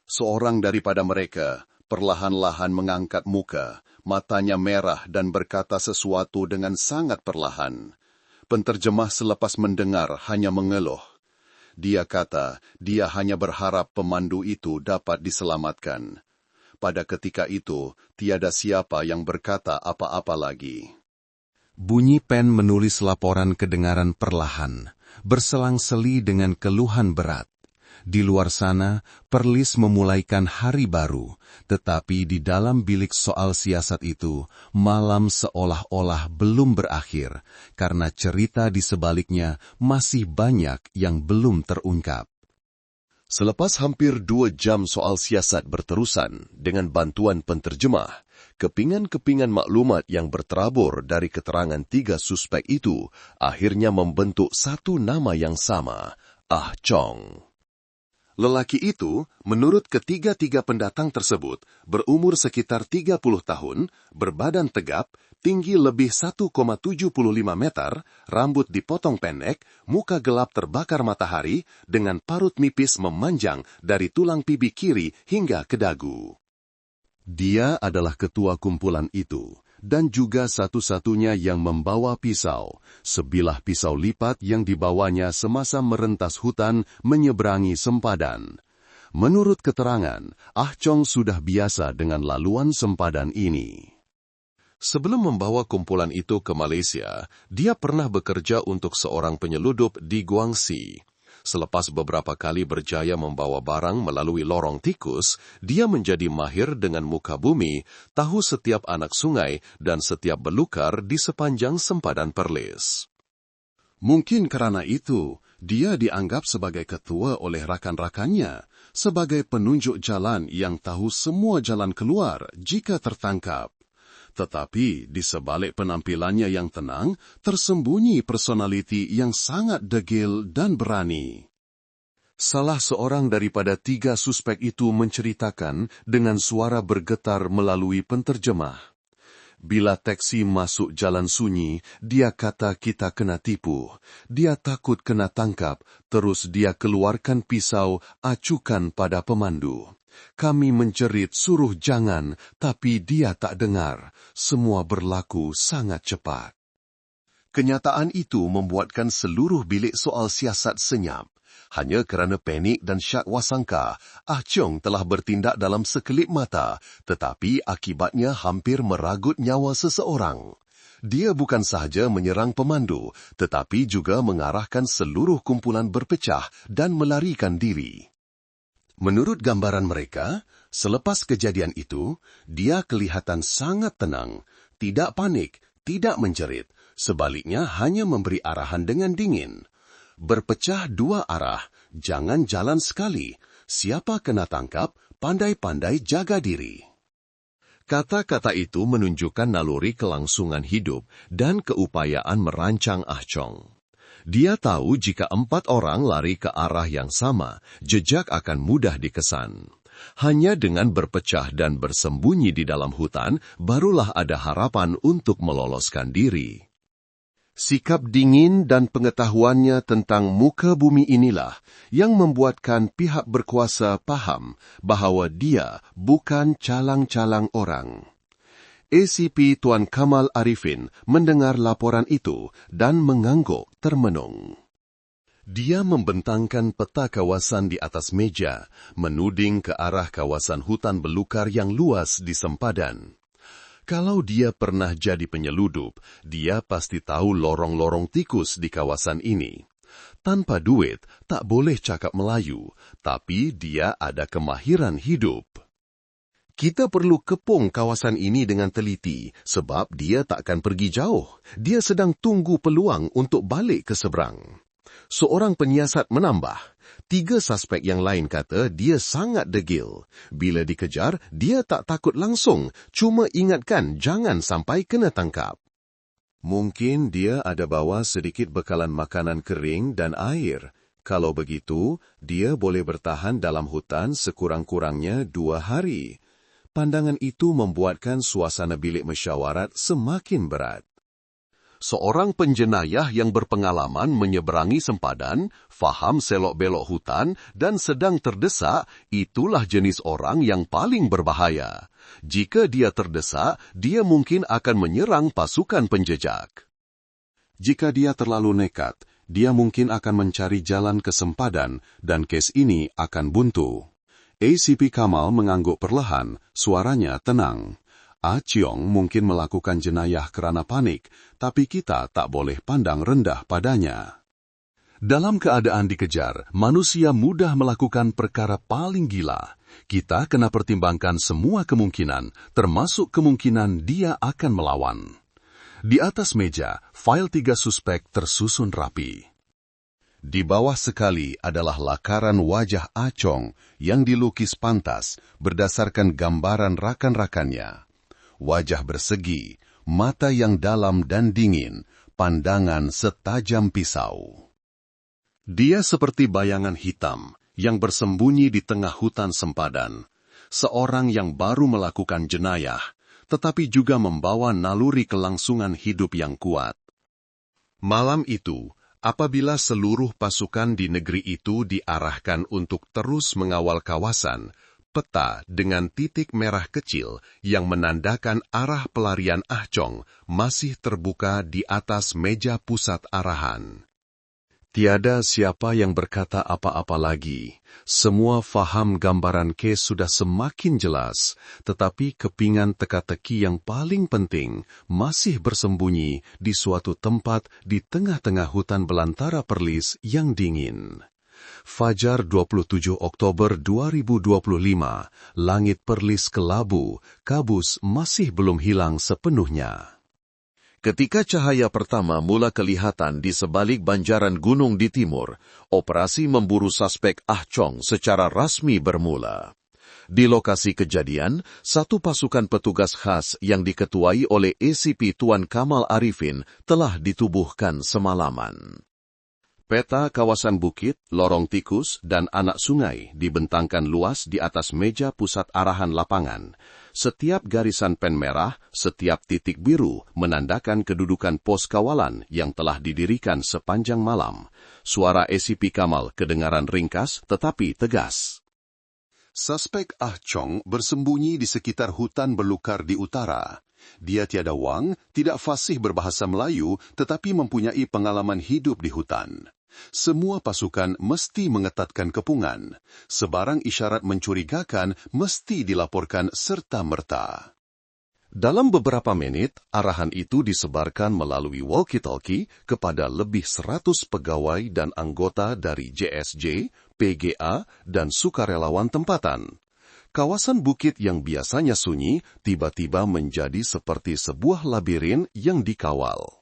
Seorang daripada mereka perlahan-lahan mengangkat muka, matanya merah dan berkata sesuatu dengan sangat perlahan. Penterjemah selepas mendengar hanya mengeluh. Dia kata dia hanya berharap pemandu itu dapat diselamatkan. Pada ketika itu, tiada siapa yang berkata apa-apa lagi. Bunyi pen menulis laporan kedengaran perlahan, berselang-seli dengan keluhan berat. Di luar sana, Perlis memulaikan hari baru, tetapi di dalam bilik soal siasat itu, malam seolah-olah belum berakhir, karena cerita di sebaliknya masih banyak yang belum terungkap. Selepas hampir 2 jam soal siasat berterusan dengan bantuan penterjemah, kepingan-kepingan maklumat yang berterabur dari keterangan 3 suspek itu akhirnya membentuk satu nama yang sama, Ah Chong. Lelaki itu, menurut ketiga-tiga pendatang tersebut, berumur sekitar 30 tahun, berbadan tegap, tinggi lebih 1,75 meter, rambut dipotong pendek, muka gelap terbakar matahari, dengan parut nipis memanjang dari tulang pipi kiri hingga ke dagu. Dia adalah ketua kumpulan itu, dan juga satu-satunya yang membawa pisau, sebilah pisau lipat yang dibawanya semasa merentas hutan menyeberangi sempadan. Menurut keterangan, Ah Chong sudah biasa dengan laluan sempadan ini. Sebelum membawa kumpulan itu ke Malaysia, dia pernah bekerja untuk seorang penyeludup di Guangxi. Selepas beberapa kali berjaya membawa barang melalui lorong tikus, dia menjadi mahir dengan muka bumi, tahu setiap anak sungai dan setiap belukar di sepanjang sempadan Perlis. Mungkin karena itu, dia dianggap sebagai ketua oleh rakan-rakannya, sebagai penunjuk jalan yang tahu semua jalan keluar jika tertangkap. Tetapi di sebalik penampilannya yang tenang, tersembunyi personaliti yang sangat degil dan berani. Salah seorang daripada 3 suspek itu menceritakan dengan suara bergetar melalui penterjemah. Bila taksi masuk jalan sunyi, dia kata kita kena tipu. Dia takut kena tangkap, terus dia keluarkan pisau, acukan pada pemandu. Kami menjerit suruh jangan, tapi dia tak dengar. Semua berlaku sangat cepat. Kenyataan itu membuatkan seluruh bilik soal siasat senyap. Hanya kerana panik dan syak wasangka, Ah Chong telah bertindak dalam sekelip mata, tetapi akibatnya hampir meragut nyawa seseorang. Dia bukan sahaja menyerang pemandu, tetapi juga mengarahkan seluruh kumpulan berpecah dan melarikan diri. Menurut gambaran mereka, selepas kejadian itu, dia kelihatan sangat tenang, tidak panik, tidak menjerit, sebaliknya hanya memberi arahan dengan dingin. Berpecah 2 arah, jangan jalan sekali. Siapa kena tangkap, pandai-pandai jaga diri. Kata-kata itu menunjukkan naluri kelangsungan hidup dan keupayaan merancang Ah Chong. Dia tahu jika 4 orang lari ke arah yang sama, jejak akan mudah dikesan. Hanya dengan berpecah dan bersembunyi di dalam hutan, barulah ada harapan untuk meloloskan diri. Sikap dingin dan pengetahuannya tentang muka bumi inilah yang membuatkan pihak berkuasa paham bahawa dia bukan calang-calang orang. ACP Tuan Kamal Arifin mendengar laporan itu dan mengangguk termenung. Dia membentangkan peta kawasan di atas meja, menuding ke arah kawasan hutan belukar yang luas di sempadan. Kalau dia pernah jadi penyeludup, dia pasti tahu lorong-lorong tikus di kawasan ini. Tanpa duit, tak boleh cakap Melayu, tapi dia ada kemahiran hidup. Kita perlu kepung kawasan ini dengan teliti, sebab dia takkan pergi jauh. Dia sedang tunggu peluang untuk balik ke seberang. Seorang penyiasat menambah, 3 suspek yang lain kata dia sangat degil. Bila dikejar, dia tak takut langsung, cuma ingatkan jangan sampai kena tangkap. Mungkin dia ada bawa sedikit bekalan makanan kering dan air. Kalau begitu, dia boleh bertahan dalam hutan sekurang-kurangnya 2 hari. Pandangan itu membuatkan suasana bilik mesyuarat semakin berat. Seorang penjenayah yang berpengalaman menyeberangi sempadan, faham selok-belok hutan dan sedang terdesak, itulah jenis orang yang paling berbahaya. Jika dia terdesak, dia mungkin akan menyerang pasukan penjejak. Jika dia terlalu nekat, dia mungkin akan mencari jalan ke sempadan dan kes ini akan buntu. ACP Kamal mengangguk perlahan, suaranya tenang. Ah Chong mungkin melakukan jenayah kerana panik, tapi kita tak boleh pandang rendah padanya. Dalam keadaan dikejar, manusia mudah melakukan perkara paling gila. Kita kena pertimbangkan semua kemungkinan, termasuk kemungkinan dia akan melawan. Di atas meja, fail 3 suspek tersusun rapi. Di bawah sekali adalah lakaran wajah Achong yang dilukis pantas berdasarkan gambaran rakan-rakannya. Wajah bersegi, mata yang dalam dan dingin, pandangan setajam pisau. Dia seperti bayangan hitam yang bersembunyi di tengah hutan sempadan, seorang yang baru melakukan jenayah, tetapi juga membawa naluri kelangsungan hidup yang kuat. Malam itu, apabila seluruh pasukan di negeri itu diarahkan untuk terus mengawal kawasan, peta dengan titik merah kecil yang menandakan arah pelarian Achong masih terbuka di atas meja pusat arahan. Tiada siapa yang berkata apa-apa lagi. Semua faham gambaran case sudah semakin jelas, tetapi kepingan teka-teki yang paling penting masih bersembunyi di suatu tempat di tengah-tengah hutan belantara Perlis yang dingin. Fajar 27 Oktober 2025, langit Perlis kelabu, kabus masih belum hilang sepenuhnya. Ketika cahaya pertama mula kelihatan di sebalik banjaran gunung di timur, operasi memburu suspek Achong secara rasmi bermula. Di lokasi kejadian, satu pasukan petugas khas yang diketuai oleh ACP Tuan Kamal Arifin telah ditubuhkan semalaman. Peta kawasan bukit, lorong tikus, dan anak sungai dibentangkan luas di atas meja pusat arahan lapangan. Setiap garisan pen merah, setiap titik biru menandakan kedudukan pos kawalan yang telah didirikan sepanjang malam. Suara ACP Kamal kedengaran ringkas tetapi tegas. Suspek Achong bersembunyi di sekitar hutan belukar di utara. Dia tiada wang, tidak fasih berbahasa Melayu, tetapi mempunyai pengalaman hidup di hutan. Semua pasukan mesti mengetatkan kepungan. Sebarang isyarat mencurigakan mesti dilaporkan serta-merta. Dalam beberapa menit, arahan itu disebarkan melalui walkie-talkie kepada lebih 100 pegawai dan anggota dari JSJ, PGA, dan sukarelawan tempatan. Kawasan bukit yang biasanya sunyi tiba-tiba menjadi seperti sebuah labirin yang dikawal.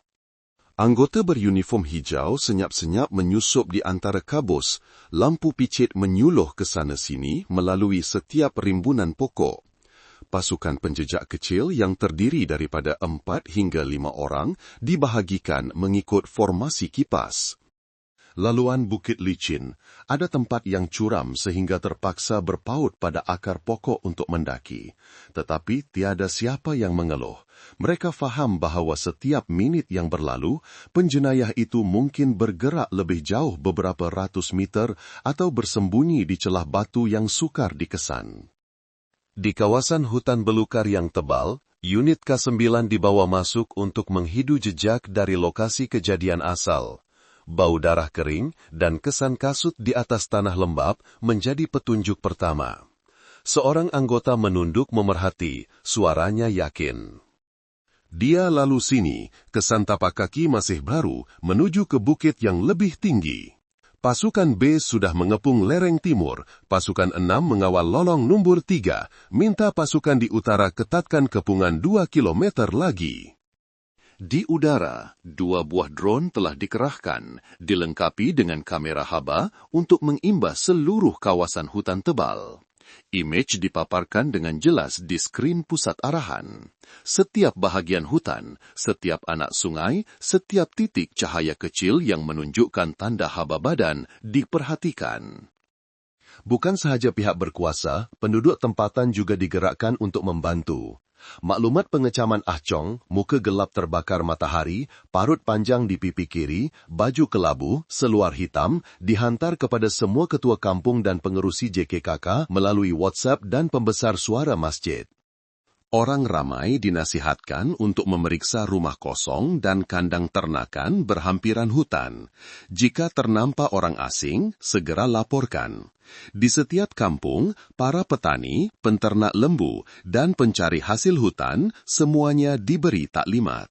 Anggota beruniform hijau senyap-senyap menyusup di antara kabus, lampu picit menyuluh ke sana-sini melalui setiap rimbunan pokok. Pasukan penjejak kecil yang terdiri daripada 4 hingga 5 orang dibahagikan mengikut formasi kipas. Laluan bukit licin, ada tempat yang curam sehingga terpaksa berpaut pada akar pokok untuk mendaki. Tetapi tiada siapa yang mengeluh. Mereka faham bahawa setiap minit yang berlalu, penjenayah itu mungkin bergerak lebih jauh beberapa ratus meter atau bersembunyi di celah batu yang sukar dikesan. Di kawasan hutan belukar yang tebal, unit K9 dibawa masuk untuk menghidu jejak dari lokasi kejadian asal. Bau darah kering dan kesan kasut di atas tanah lembab menjadi petunjuk pertama. Seorang anggota menunduk memerhati, suaranya yakin. Dia lalu sini, kesan tapak kaki masih baru, menuju ke bukit yang lebih tinggi. Pasukan B sudah mengepung lereng timur, pasukan 6 mengawal lolong nombor 3, minta pasukan di utara ketatkan kepungan 2 kilometer lagi. Di udara, 2 buah drone telah dikerahkan, dilengkapi dengan kamera haba untuk mengimbas seluruh kawasan hutan tebal. Image dipaparkan dengan jelas di skrin pusat arahan. Setiap bahagian hutan, setiap anak sungai, setiap titik cahaya kecil yang menunjukkan tanda haba badan diperhatikan. Bukan sahaja pihak berkuasa, penduduk tempatan juga digerakkan untuk membantu. Maklumat pengecaman Achong, muka gelap terbakar matahari, parut panjang di pipi kiri, baju kelabu, seluar hitam, dihantar kepada semua ketua kampung dan pengerusi JKKK melalui WhatsApp dan pembesar suara masjid. Orang ramai dinasihatkan untuk memeriksa rumah kosong dan kandang ternakan berhampiran hutan. Jika ternampak orang asing, segera laporkan. Di setiap kampung, para petani, penternak lembu, dan pencari hasil hutan semuanya diberi taklimat.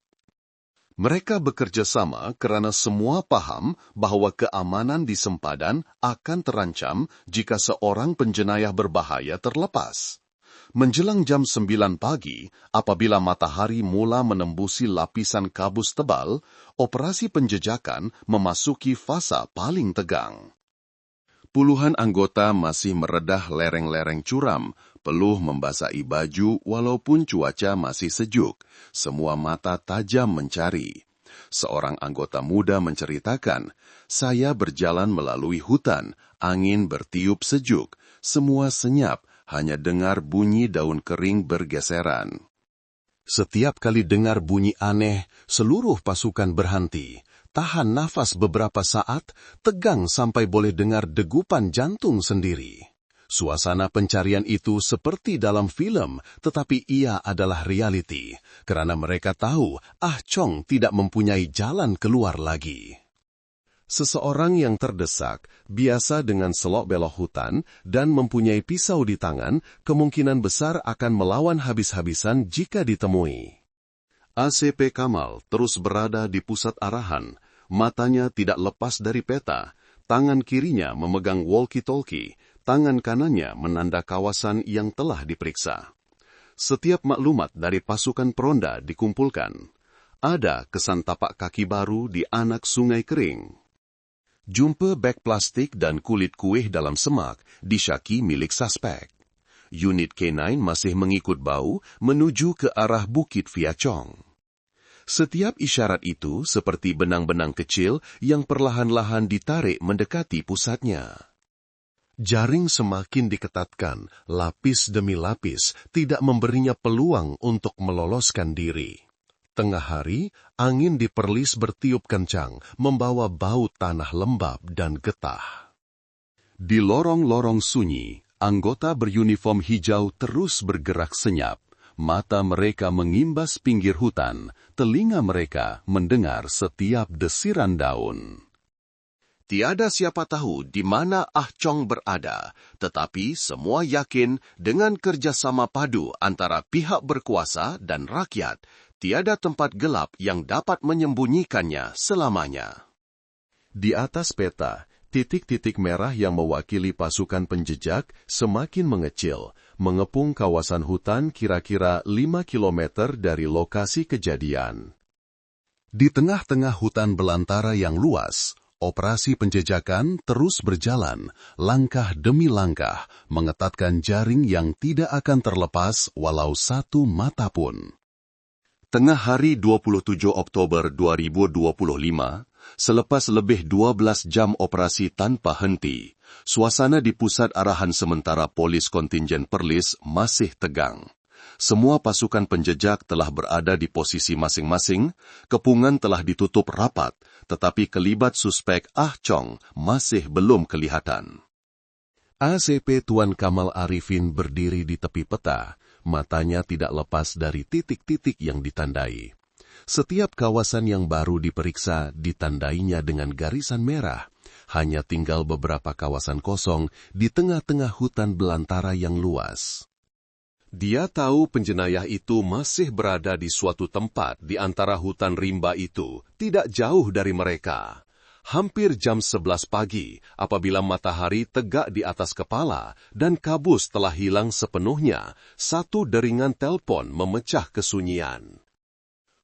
Mereka bekerja sama kerana semua paham bahawa keamanan di sempadan akan terancam jika seorang penjenayah berbahaya terlepas. Menjelang jam 9 pagi, apabila matahari mula menembusi lapisan kabus tebal, operasi penjejakan memasuki fasa paling tegang. Puluhan anggota masih meredah lereng-lereng curam, peluh membasahi baju walaupun cuaca masih sejuk. Semua mata tajam mencari. Seorang anggota muda menceritakan, "Saya berjalan melalui hutan, angin bertiup sejuk, semua senyap, hanya dengar bunyi daun kering bergeseran. Setiap kali dengar bunyi aneh, seluruh pasukan berhenti, tahan nafas beberapa saat, tegang sampai boleh dengar degupan jantung sendiri. Suasana pencarian itu seperti dalam film, tetapi ia adalah realiti, karena mereka tahu Ah Chong tidak mempunyai jalan keluar lagi." Seseorang yang terdesak, biasa dengan selok-belok hutan, dan mempunyai pisau di tangan, kemungkinan besar akan melawan habis-habisan jika ditemui. ACP Kamal terus berada di pusat arahan, matanya tidak lepas dari peta, tangan kirinya memegang walkie-talkie, tangan kanannya menanda kawasan yang telah diperiksa. Setiap maklumat dari pasukan peronda dikumpulkan. Ada kesan tapak kaki baru di anak sungai kering. Jumpa beg plastik dan kulit kuih dalam semak disyaki milik suspek. Unit K9 masih mengikut bau menuju ke arah Bukit Via Chong. Setiap isyarat itu seperti benang-benang kecil yang perlahan-lahan ditarik mendekati pusatnya. Jaring semakin diketatkan, lapis demi lapis, tidak memberinya peluang untuk meloloskan diri. Tengah hari, angin di Perlis bertiup kencang, membawa bau tanah lembab dan getah. Di lorong-lorong sunyi, anggota beruniform hijau terus bergerak senyap. Mata mereka mengimbas pinggir hutan, telinga mereka mendengar setiap desiran daun. Tiada siapa tahu di mana Ah Chong berada, tetapi semua yakin dengan kerjasama padu antara pihak berkuasa dan rakyat, tiada tempat gelap yang dapat menyembunyikannya selamanya. Di atas peta, titik-titik merah yang mewakili pasukan penjejak semakin mengecil, mengepung kawasan hutan kira-kira 5 kilometer dari lokasi kejadian. Di tengah-tengah hutan belantara yang luas, operasi penjejakan terus berjalan, langkah demi langkah, mengetatkan jaring yang tidak akan terlepas walau satu mata pun. Tengah hari 27 Oktober 2025, selepas lebih 12 jam operasi tanpa henti, suasana di pusat arahan sementara polis kontingen Perlis masih tegang. Semua pasukan penjejak telah berada di posisi masing-masing, kepungan telah ditutup rapat, tetapi kelibat suspek Ah Chong masih belum kelihatan. ACP Tuan Kamal Arifin berdiri di tepi peta, matanya tidak lepas dari titik-titik yang ditandai. Setiap kawasan yang baru diperiksa ditandainya dengan garisan merah. Hanya tinggal beberapa kawasan kosong di tengah-tengah hutan belantara yang luas. Dia tahu penjenayah itu masih berada di suatu tempat di antara hutan rimba itu, tidak jauh dari mereka. Hampir jam 11 pagi, apabila matahari tegak di atas kepala dan kabus telah hilang sepenuhnya, satu deringan telpon memecah kesunyian.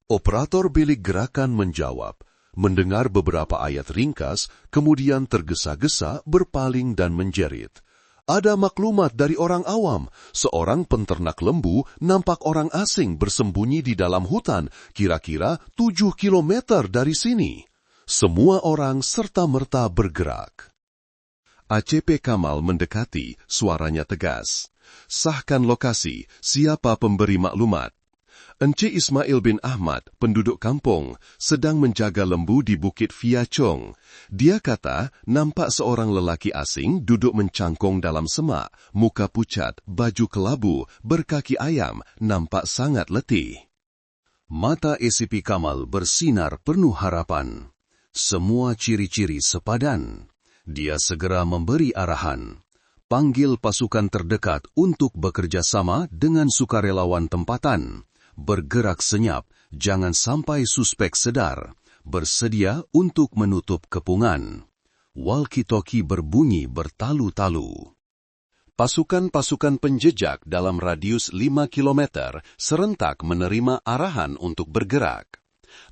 Operator bilik gerakan menjawab, mendengar beberapa ayat ringkas, kemudian tergesa-gesa berpaling dan menjerit. Ada maklumat dari orang awam. Seorang penternak lembu nampak orang asing bersembunyi di dalam hutan, kira-kira 7 kilometer dari sini. Semua orang serta-merta bergerak. ACP Kamal mendekati, suaranya tegas. Sahkan lokasi, siapa pemberi maklumat? Encik Ismail bin Ahmad, penduduk kampung, sedang menjaga lembu di Bukit Via Chong. Dia kata, nampak seorang lelaki asing duduk mencangkung dalam semak, muka pucat, baju kelabu, berkaki ayam, nampak sangat letih. Mata ACP Kamal bersinar penuh harapan. Semua ciri-ciri sepadan. Dia segera memberi arahan. Panggil pasukan terdekat untuk bekerja sama dengan sukarelawan tempatan. Bergerak senyap, jangan sampai suspek sedar. Bersedia untuk menutup kepungan. Walkie-talkie berbunyi bertalu-talu. Pasukan-pasukan penjejak dalam radius 5 kilometer serentak menerima arahan untuk bergerak.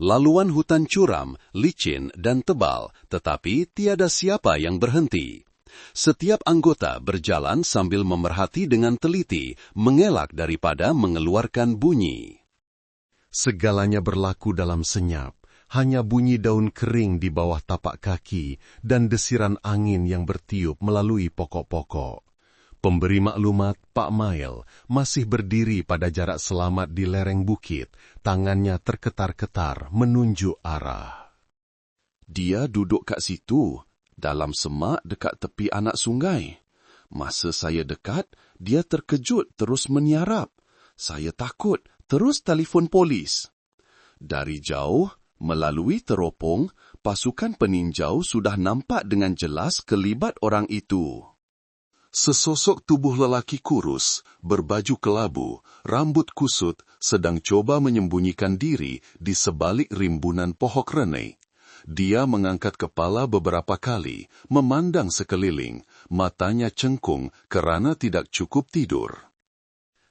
Laluan hutan curam, licin, dan tebal, tetapi tiada siapa yang berhenti. Setiap anggota berjalan sambil memerhati dengan teliti, mengelak daripada mengeluarkan bunyi. Segalanya berlaku dalam senyap, hanya bunyi daun kering di bawah tapak kaki dan desiran angin yang bertiup melalui pokok-pokok. Pemberi maklumat, Pak Mail, masih berdiri pada jarak selamat di lereng bukit, tangannya terketar-ketar menunjuk arah. Dia duduk kat situ, dalam semak dekat tepi anak sungai. Masa saya dekat, dia terkejut terus meniarap. Saya takut, terus telefon polis. Dari jauh, melalui teropong, pasukan peninjau sudah nampak dengan jelas kelibat orang itu. Sesosok tubuh lelaki kurus, berbaju kelabu, rambut kusut, sedang coba menyembunyikan diri di sebalik rimbunan pohon rene. Dia mengangkat kepala beberapa kali, memandang sekeliling, matanya cengkung kerana tidak cukup tidur.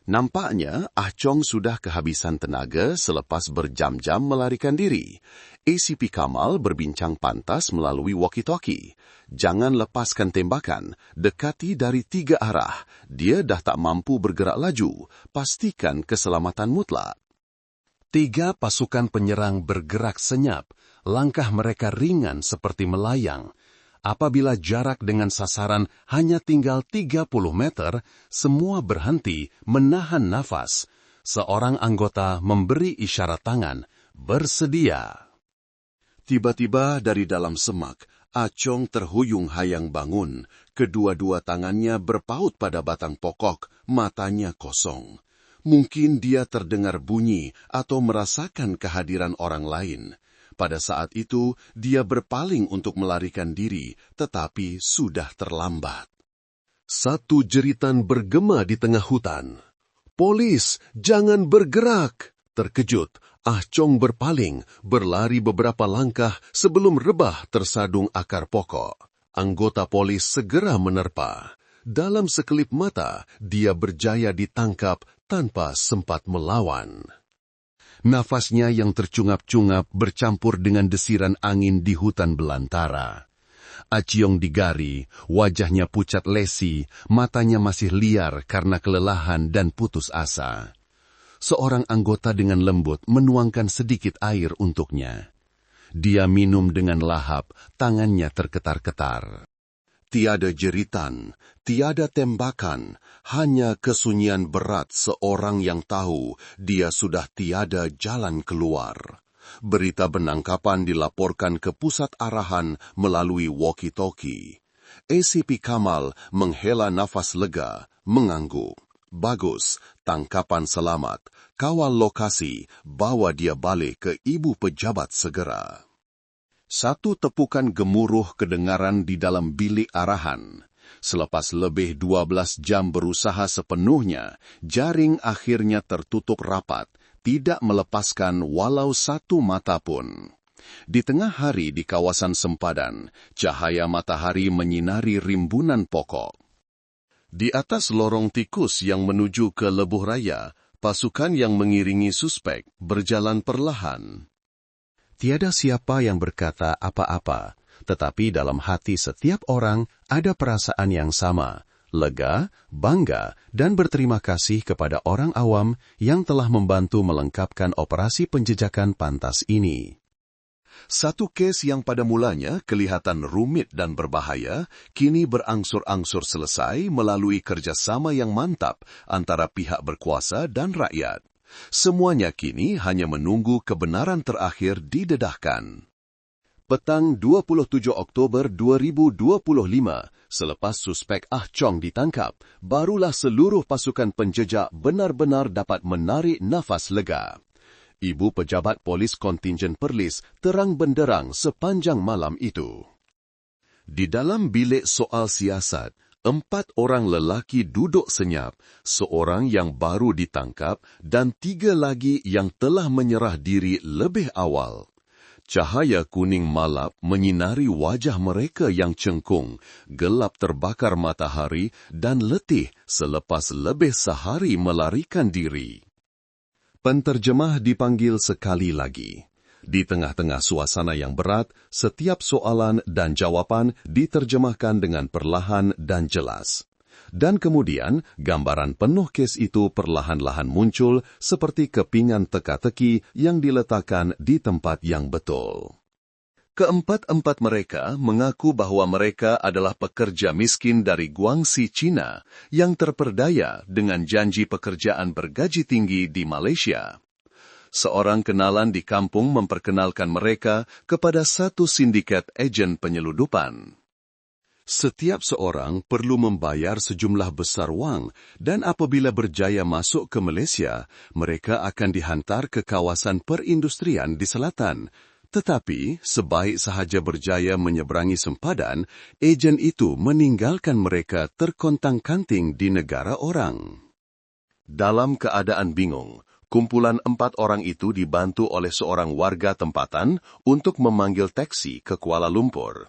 Nampaknya Ah Chong sudah kehabisan tenaga selepas berjam-jam melarikan diri. ACP Kamal berbincang pantas melalui walkie-talkie. Jangan lepaskan tembakan, dekati dari 3 arah. Dia dah tak mampu bergerak laju, pastikan keselamatan mutlak. 3 pasukan penyerang bergerak senyap, langkah mereka ringan seperti melayang. Apabila jarak dengan sasaran hanya tinggal 30 meter, semua berhenti menahan nafas. Seorang anggota memberi isyarat tangan, bersedia. Tiba-tiba dari dalam semak, Ah Chong terhuyung hayang bangun. Kedua-dua tangannya berpaut pada batang pokok, matanya kosong. Mungkin dia terdengar bunyi atau merasakan kehadiran orang lain. Pada saat itu, dia berpaling untuk melarikan diri, tetapi sudah terlambat. Satu jeritan bergema di tengah hutan. "Polis, jangan bergerak!" Terkejut, Ah Chong berpaling, berlari beberapa langkah sebelum rebah tersadung akar pokok. Anggota polis segera menerpa. Dalam sekelip mata, dia berjaya ditangkap tanpa sempat melawan. Nafasnya yang tercungap-cungap bercampur dengan desiran angin di hutan belantara. Aciong digari, wajahnya pucat lesi, matanya masih liar karena kelelahan dan putus asa. Seorang anggota dengan lembut menuangkan sedikit air untuknya. Dia minum dengan lahap, tangannya terketar-ketar. Tiada jeritan, tiada tembakan, hanya kesunyian berat seorang yang tahu dia sudah tiada jalan keluar. Berita penangkapan dilaporkan ke pusat arahan melalui walkie-talkie. ACP Kamal menghela nafas lega, mengangguk. Bagus, tangkapan selamat. Kawal lokasi, bawa dia balik ke ibu pejabat segera. Satu tepukan gemuruh kedengaran di dalam bilik arahan. Selepas lebih 12 jam berusaha sepenuhnya, jaring akhirnya tertutup rapat, tidak melepaskan walau satu mata pun. Di tengah hari di kawasan sempadan, cahaya matahari menyinari rimbunan pokok. Di atas lorong tikus yang menuju ke Lebuh Raya, pasukan yang mengiringi suspek berjalan perlahan. Tiada siapa yang berkata apa-apa, tetapi dalam hati setiap orang ada perasaan yang sama, lega, bangga, dan berterima kasih kepada orang awam yang telah membantu melengkapkan operasi penjejakan pantas ini. Satu kes yang pada mulanya kelihatan rumit dan berbahaya, kini berangsur-angsur selesai melalui kerjasama yang mantap antara pihak berkuasa dan rakyat. Semuanya kini hanya menunggu kebenaran terakhir didedahkan. Petang 27 Oktober 2025, selepas suspek Ah Chong ditangkap, barulah seluruh pasukan penjejak benar-benar dapat menarik nafas lega. Ibu pejabat polis kontingen Perlis terang benderang sepanjang malam itu. Di dalam bilik soal siasat, 4 orang lelaki duduk senyap, seorang yang baru ditangkap dan 3 lagi yang telah menyerah diri lebih awal. Cahaya kuning malap menyinari wajah mereka yang cengkung, gelap terbakar matahari dan letih selepas lebih sehari melarikan diri. Penterjemah dipanggil sekali lagi. Di tengah-tengah suasana yang berat, setiap soalan dan jawaban diterjemahkan dengan perlahan dan jelas. Dan kemudian, gambaran penuh kes itu perlahan-lahan muncul seperti kepingan teka-teki yang diletakkan di tempat yang betul. Keempat-empat mereka mengaku bahwa mereka adalah pekerja miskin dari Guangxi, China, yang terperdaya dengan janji pekerjaan bergaji tinggi di Malaysia. Seorang kenalan di kampung memperkenalkan mereka kepada satu sindiket ejen penyeludupan. Setiap seorang perlu membayar sejumlah besar wang, dan apabila berjaya masuk ke Malaysia, mereka akan dihantar ke kawasan perindustrian di selatan. Tetapi, sebaik sahaja berjaya menyeberangi sempadan, ejen itu meninggalkan mereka terkontang-kanting di negara orang. Dalam keadaan bingung, kumpulan 4 orang itu dibantu oleh seorang warga tempatan untuk memanggil taksi ke Kuala Lumpur.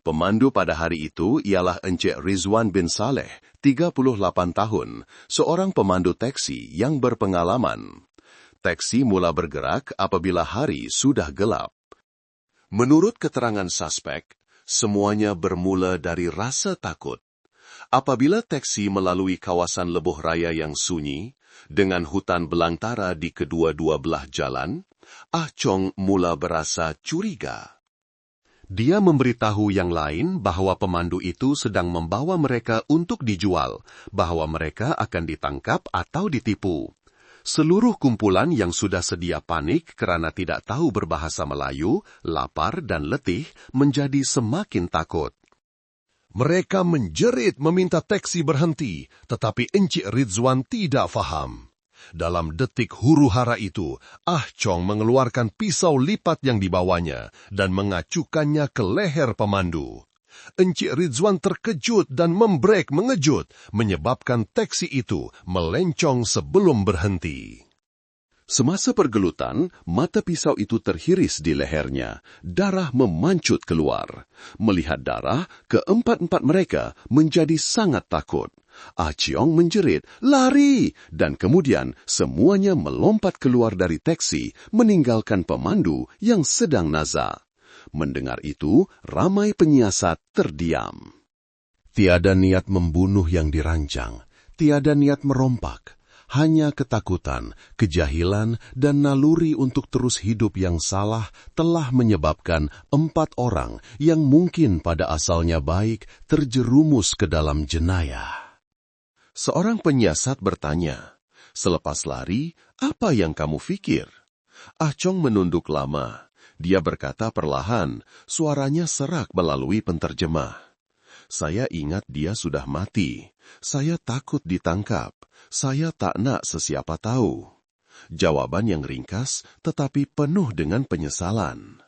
Pemandu pada hari itu ialah Encik Rizwan bin Saleh, 38 tahun, seorang pemandu taksi yang berpengalaman. Taksi mula bergerak apabila hari sudah gelap. Menurut keterangan suspek, semuanya bermula dari rasa takut. Apabila taksi melalui kawasan lebuh raya yang sunyi, dengan hutan belantara di kedua-dua belah jalan, Ah Chong mula berasa curiga. Dia memberitahu yang lain bahwa pemandu itu sedang membawa mereka untuk dijual, bahwa mereka akan ditangkap atau ditipu. Seluruh kumpulan yang sudah sedia panik kerana tidak tahu berbahasa Melayu, lapar dan letih, menjadi semakin takut. Mereka menjerit meminta taksi berhenti, tetapi Encik Rizwan tidak faham. Dalam detik huru-hara itu, Ah Chong mengeluarkan pisau lipat yang dibawanya dan mengacukannya ke leher pemandu. Encik Rizwan terkejut dan membrek mengejut, menyebabkan taksi itu melencong sebelum berhenti. Semasa pergelutan, mata pisau itu terhiris di lehernya. Darah memancut keluar. Melihat darah, keempat-empat mereka menjadi sangat takut. Ah Chong menjerit, "Lari!" Dan kemudian semuanya melompat keluar dari taksi, meninggalkan pemandu yang sedang nazak. Mendengar itu, ramai penyiasat terdiam. Tiada niat membunuh yang dirancang, tiada niat merompak. Hanya ketakutan, kejahilan, dan naluri untuk terus hidup yang salah telah menyebabkan 4 orang yang mungkin pada asalnya baik terjerumus ke dalam jenayah. Seorang penyiasat bertanya, "Selepas lari, apa yang kamu fikir?" Ah Chong menunduk lama. Dia berkata perlahan, suaranya serak melalui penterjemah. "Saya ingat dia sudah mati. Saya takut ditangkap. Saya tak nak sesiapa tahu." Jawaban yang ringkas tetapi penuh dengan penyesalan.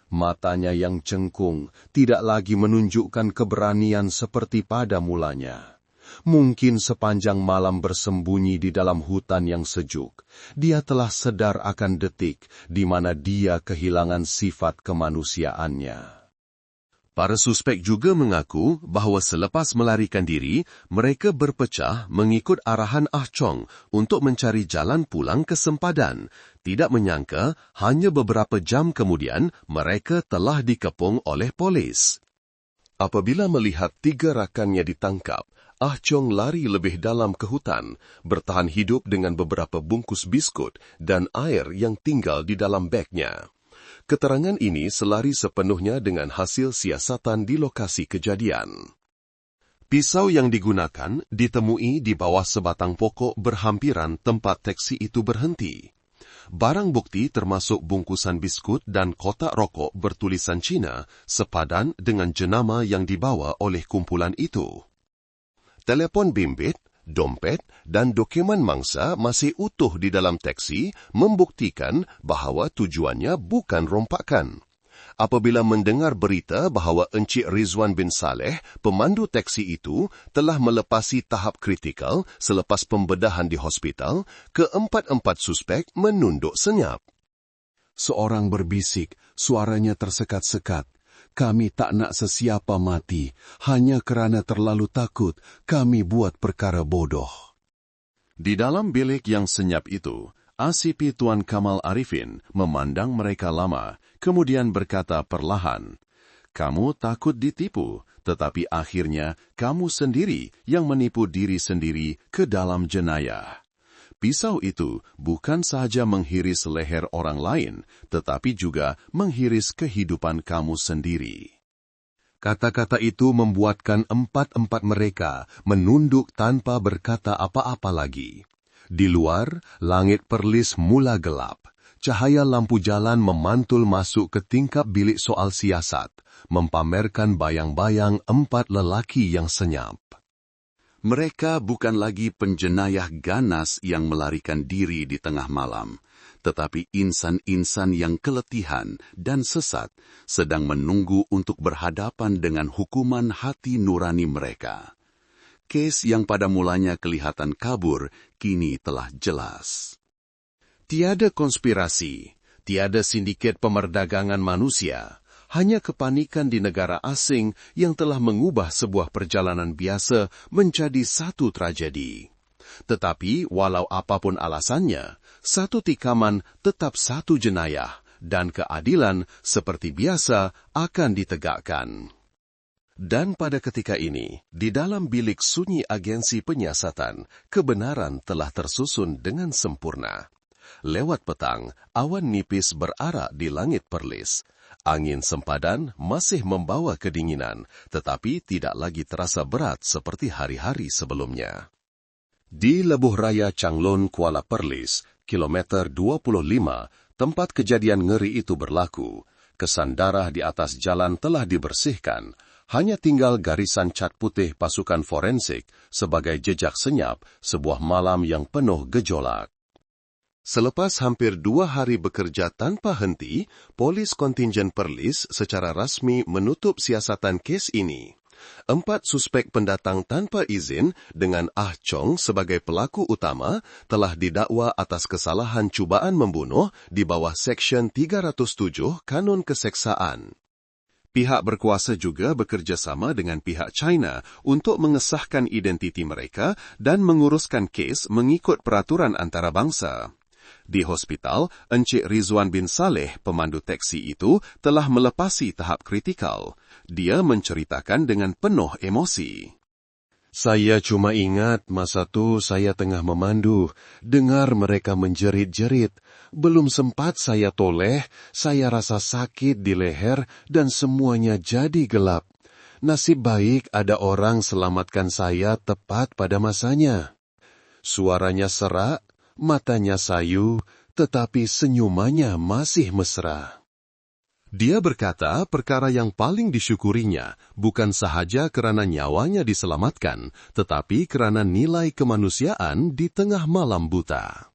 Matanya yang cengkung tidak lagi menunjukkan keberanian seperti pada mulanya. Mungkin sepanjang malam bersembunyi di dalam hutan yang sejuk, dia telah sedar akan detik di mana dia kehilangan sifat kemanusiaannya. Para suspek juga mengaku bahawa selepas melarikan diri, mereka berpecah mengikut arahan Ah Chong untuk mencari jalan pulang ke sempadan. Tidak menyangka, hanya beberapa jam kemudian, mereka telah dikepung oleh polis. Apabila melihat 3 rakannya ditangkap, Ah Chong lari lebih dalam ke hutan, bertahan hidup dengan beberapa bungkus biskut dan air yang tinggal di dalam bagnya. Keterangan ini selari sepenuhnya dengan hasil siasatan di lokasi kejadian. Pisau yang digunakan ditemui di bawah sebatang pokok berhampiran tempat taksi itu berhenti. Barang bukti termasuk bungkusan biskut dan kotak rokok bertulisan Cina sepadan dengan jenama yang dibawa oleh kumpulan itu. Telepon bimbit, dompet dan dokumen mangsa masih utuh di dalam taksi membuktikan bahawa tujuannya bukan rompakan. Apabila mendengar berita bahawa Encik Rizwan bin Saleh, pemandu taksi itu, telah melepasi tahap kritikal selepas pembedahan di hospital, keempat-empat suspek menunduk senyap. Seorang berbisik, suaranya tersekat-sekat. Kami tak nak sesiapa mati, hanya kerana terlalu takut kami buat perkara bodoh. Di dalam bilik yang senyap itu, ACP Tuan Kamal Arifin memandang mereka lama, kemudian berkata perlahan, "Kamu takut ditipu, tetapi akhirnya kamu sendiri yang menipu diri sendiri ke dalam jenayah. Pisau itu bukan sahaja menghiris leher orang lain, tetapi juga menghiris kehidupan kamu sendiri." Kata-kata itu membuatkan empat-empat mereka menunduk tanpa berkata apa-apa lagi. Di luar, langit perlis mula gelap. Cahaya lampu jalan memantul masuk ke tingkap bilik soal siasat, mempamerkan bayang-bayang empat lelaki yang senyap. Mereka bukan lagi penjenayah ganas yang melarikan diri di tengah malam, tetapi insan-insan yang keletihan dan sesat sedang menunggu untuk berhadapan dengan hukuman hati nurani mereka. Kes yang pada mulanya kelihatan kabur, kini telah jelas. Tiada konspirasi, tiada sindiket pemerdagangan manusia, hanya kepanikan di negara asing yang telah mengubah sebuah perjalanan biasa menjadi satu tragedi. Tetapi walau apapun alasannya, satu tikaman tetap satu jenayah, dan keadilan seperti biasa akan ditegakkan. Dan pada ketika ini, di dalam bilik sunyi agensi penyiasatan, kebenaran telah tersusun dengan sempurna. Lewat petang, awan nipis berarak di langit perlis. Angin sempadan masih membawa kedinginan, tetapi tidak lagi terasa berat seperti hari-hari sebelumnya. Di Lebuh Raya Changlun, Kuala Perlis, kilometer 25, tempat kejadian ngeri itu berlaku, kesan darah di atas jalan telah dibersihkan. Hanya tinggal garisan cat putih pasukan forensik sebagai jejak senyap sebuah malam yang penuh gejolak. Selepas hampir 2 hari bekerja tanpa henti, polis kontingen Perlis secara rasmi menutup siasatan kes ini. 4 suspek pendatang tanpa izin dengan Ah Chong sebagai pelaku utama telah didakwa atas kesalahan cubaan membunuh di bawah Seksyen 307 Kanun Keseksaan. Pihak berkuasa juga bekerjasama dengan pihak China untuk mengesahkan identiti mereka dan menguruskan kes mengikut peraturan antarabangsa. Di hospital, Encik Rizwan bin Saleh, pemandu teksi itu, telah melepasi tahap kritikal. Dia menceritakan dengan penuh emosi. "Saya cuma ingat masa tu saya tengah memandu, dengar mereka menjerit-jerit. Belum sempat saya toleh, saya rasa sakit di leher dan semuanya jadi gelap. Nasib baik ada orang selamatkan saya tepat pada masanya." Suaranya serak, matanya sayu, tetapi senyumannya masih mesra. Dia berkata perkara yang paling disyukurinya bukan sahaja kerana nyawanya diselamatkan, tetapi kerana nilai kemanusiaan di tengah malam buta.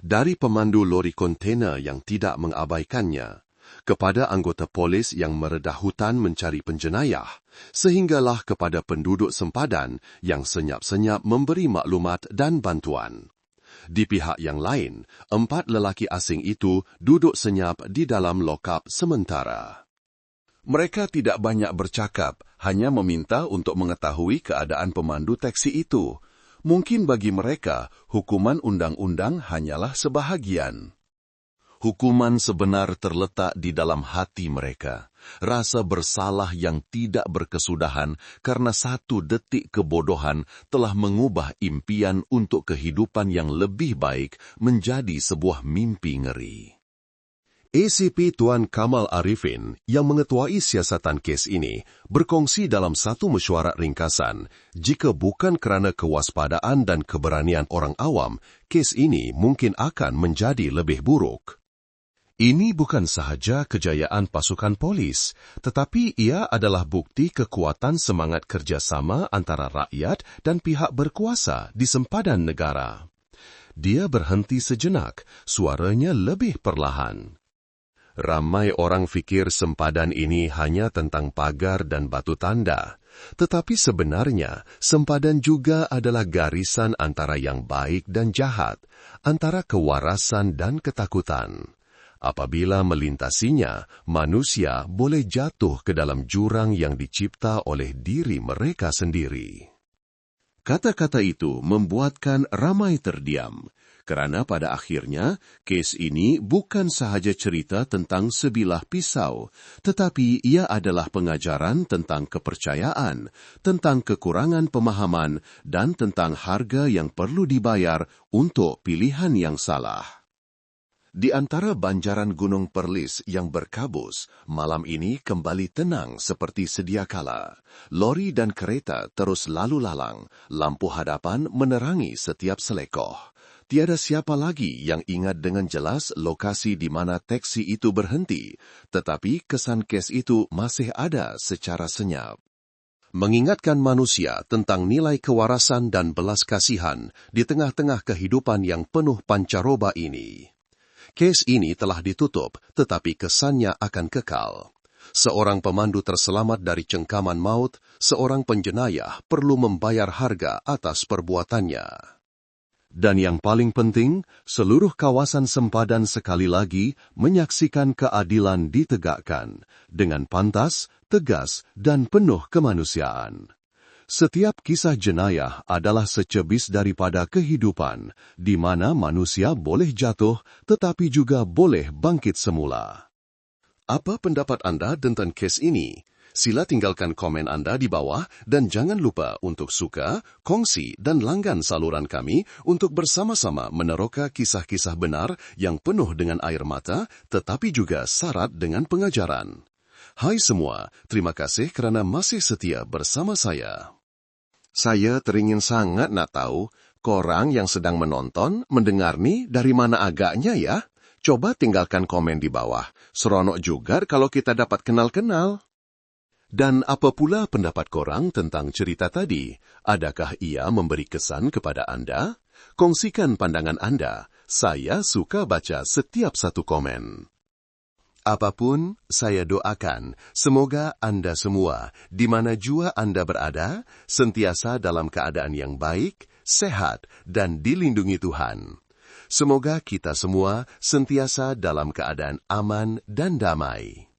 Dari pemandu lori kontena yang tidak mengabaikannya, kepada anggota polis yang meredah hutan mencari penjenayah, sehinggalah kepada penduduk sempadan yang senyap-senyap memberi maklumat dan bantuan. Di pihak yang lain, 4 lelaki asing itu duduk senyap di dalam lokap sementara. Mereka tidak banyak bercakap, hanya meminta untuk mengetahui keadaan pemandu teksi itu. Mungkin bagi mereka, hukuman undang-undang hanyalah sebahagian. Hukuman sebenar terletak di dalam hati mereka. Rasa bersalah yang tidak berkesudahan karena satu detik kebodohan telah mengubah impian untuk kehidupan yang lebih baik menjadi sebuah mimpi ngeri. ACP Tuan Kamal Arifin yang mengetuai siasatan kes ini berkongsi dalam satu mesyuarat ringkasan, jika bukan kerana kewaspadaan dan keberanian orang awam, kes ini mungkin akan menjadi lebih buruk. Ini bukan sahaja kejayaan pasukan polis, tetapi ia adalah bukti kekuatan semangat kerjasama antara rakyat dan pihak berkuasa di sempadan negara. Dia berhenti sejenak, suaranya lebih perlahan. Ramai orang fikir sempadan ini hanya tentang pagar dan batu tanda, tetapi sebenarnya sempadan juga adalah garisan antara yang baik dan jahat, antara kewarasan dan ketakutan. Apabila melintasinya, manusia boleh jatuh ke dalam jurang yang dicipta oleh diri mereka sendiri. Kata-kata itu membuatkan ramai terdiam, karena pada akhirnya kes ini bukan sahaja cerita tentang sebilah pisau, tetapi ia adalah pengajaran tentang kepercayaan, tentang kekurangan pemahaman, dan tentang harga yang perlu dibayar untuk pilihan yang salah. Di antara banjaran Gunung Perlis yang berkabus, malam ini kembali tenang seperti sedia kala. Lori dan kereta terus lalu lalang, lampu hadapan menerangi setiap selekoh. Tiada siapa lagi yang ingat dengan jelas lokasi di mana teksi itu berhenti, tetapi kesan kes itu masih ada secara senyap. Mengingatkan manusia tentang nilai kewarasan dan belas kasihan di tengah-tengah kehidupan yang penuh pancaroba ini. Kes ini telah ditutup, tetapi kesannya akan kekal. Seorang pemandu terselamat dari cengkaman maut, seorang penjenayah perlu membayar harga atas perbuatannya. Dan yang paling penting, seluruh kawasan sempadan sekali lagi menyaksikan keadilan ditegakkan, dengan pantas, tegas, dan penuh kemanusiaan. Setiap kisah jenayah adalah secebis daripada kehidupan, di mana manusia boleh jatuh, tetapi juga boleh bangkit semula. Apa pendapat Anda tentang kes ini? Sila tinggalkan komen Anda di bawah dan jangan lupa untuk suka, kongsi, dan langgan saluran kami untuk bersama-sama meneroka kisah-kisah benar yang penuh dengan air mata, tetapi juga syarat dengan pengajaran. Hai semua, terima kasih kerana masih setia bersama saya. Saya teringin sangat nak tahu, korang yang sedang menonton, mendengar ni dari mana agaknya ya? Coba tinggalkan komen di bawah. Seronok juga kalau kita dapat kenal-kenal. Dan apa pula pendapat korang tentang cerita tadi? Adakah ia memberi kesan kepada Anda? Kongsikan pandangan Anda. Saya suka baca setiap satu komen. Apapun, saya doakan, semoga Anda semua, di mana jua Anda berada, sentiasa dalam keadaan yang baik, sehat, dan dilindungi Tuhan. Semoga kita semua sentiasa dalam keadaan aman dan damai.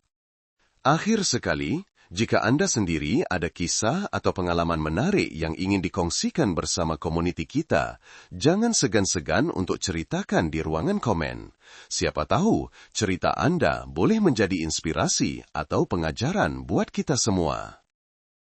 Akhir sekali, jika Anda sendiri ada kisah atau pengalaman menarik yang ingin dikongsikan bersama komuniti kita, jangan segan-segan untuk ceritakan di ruangan komen. Siapa tahu, cerita Anda boleh menjadi inspirasi atau pengajaran buat kita semua.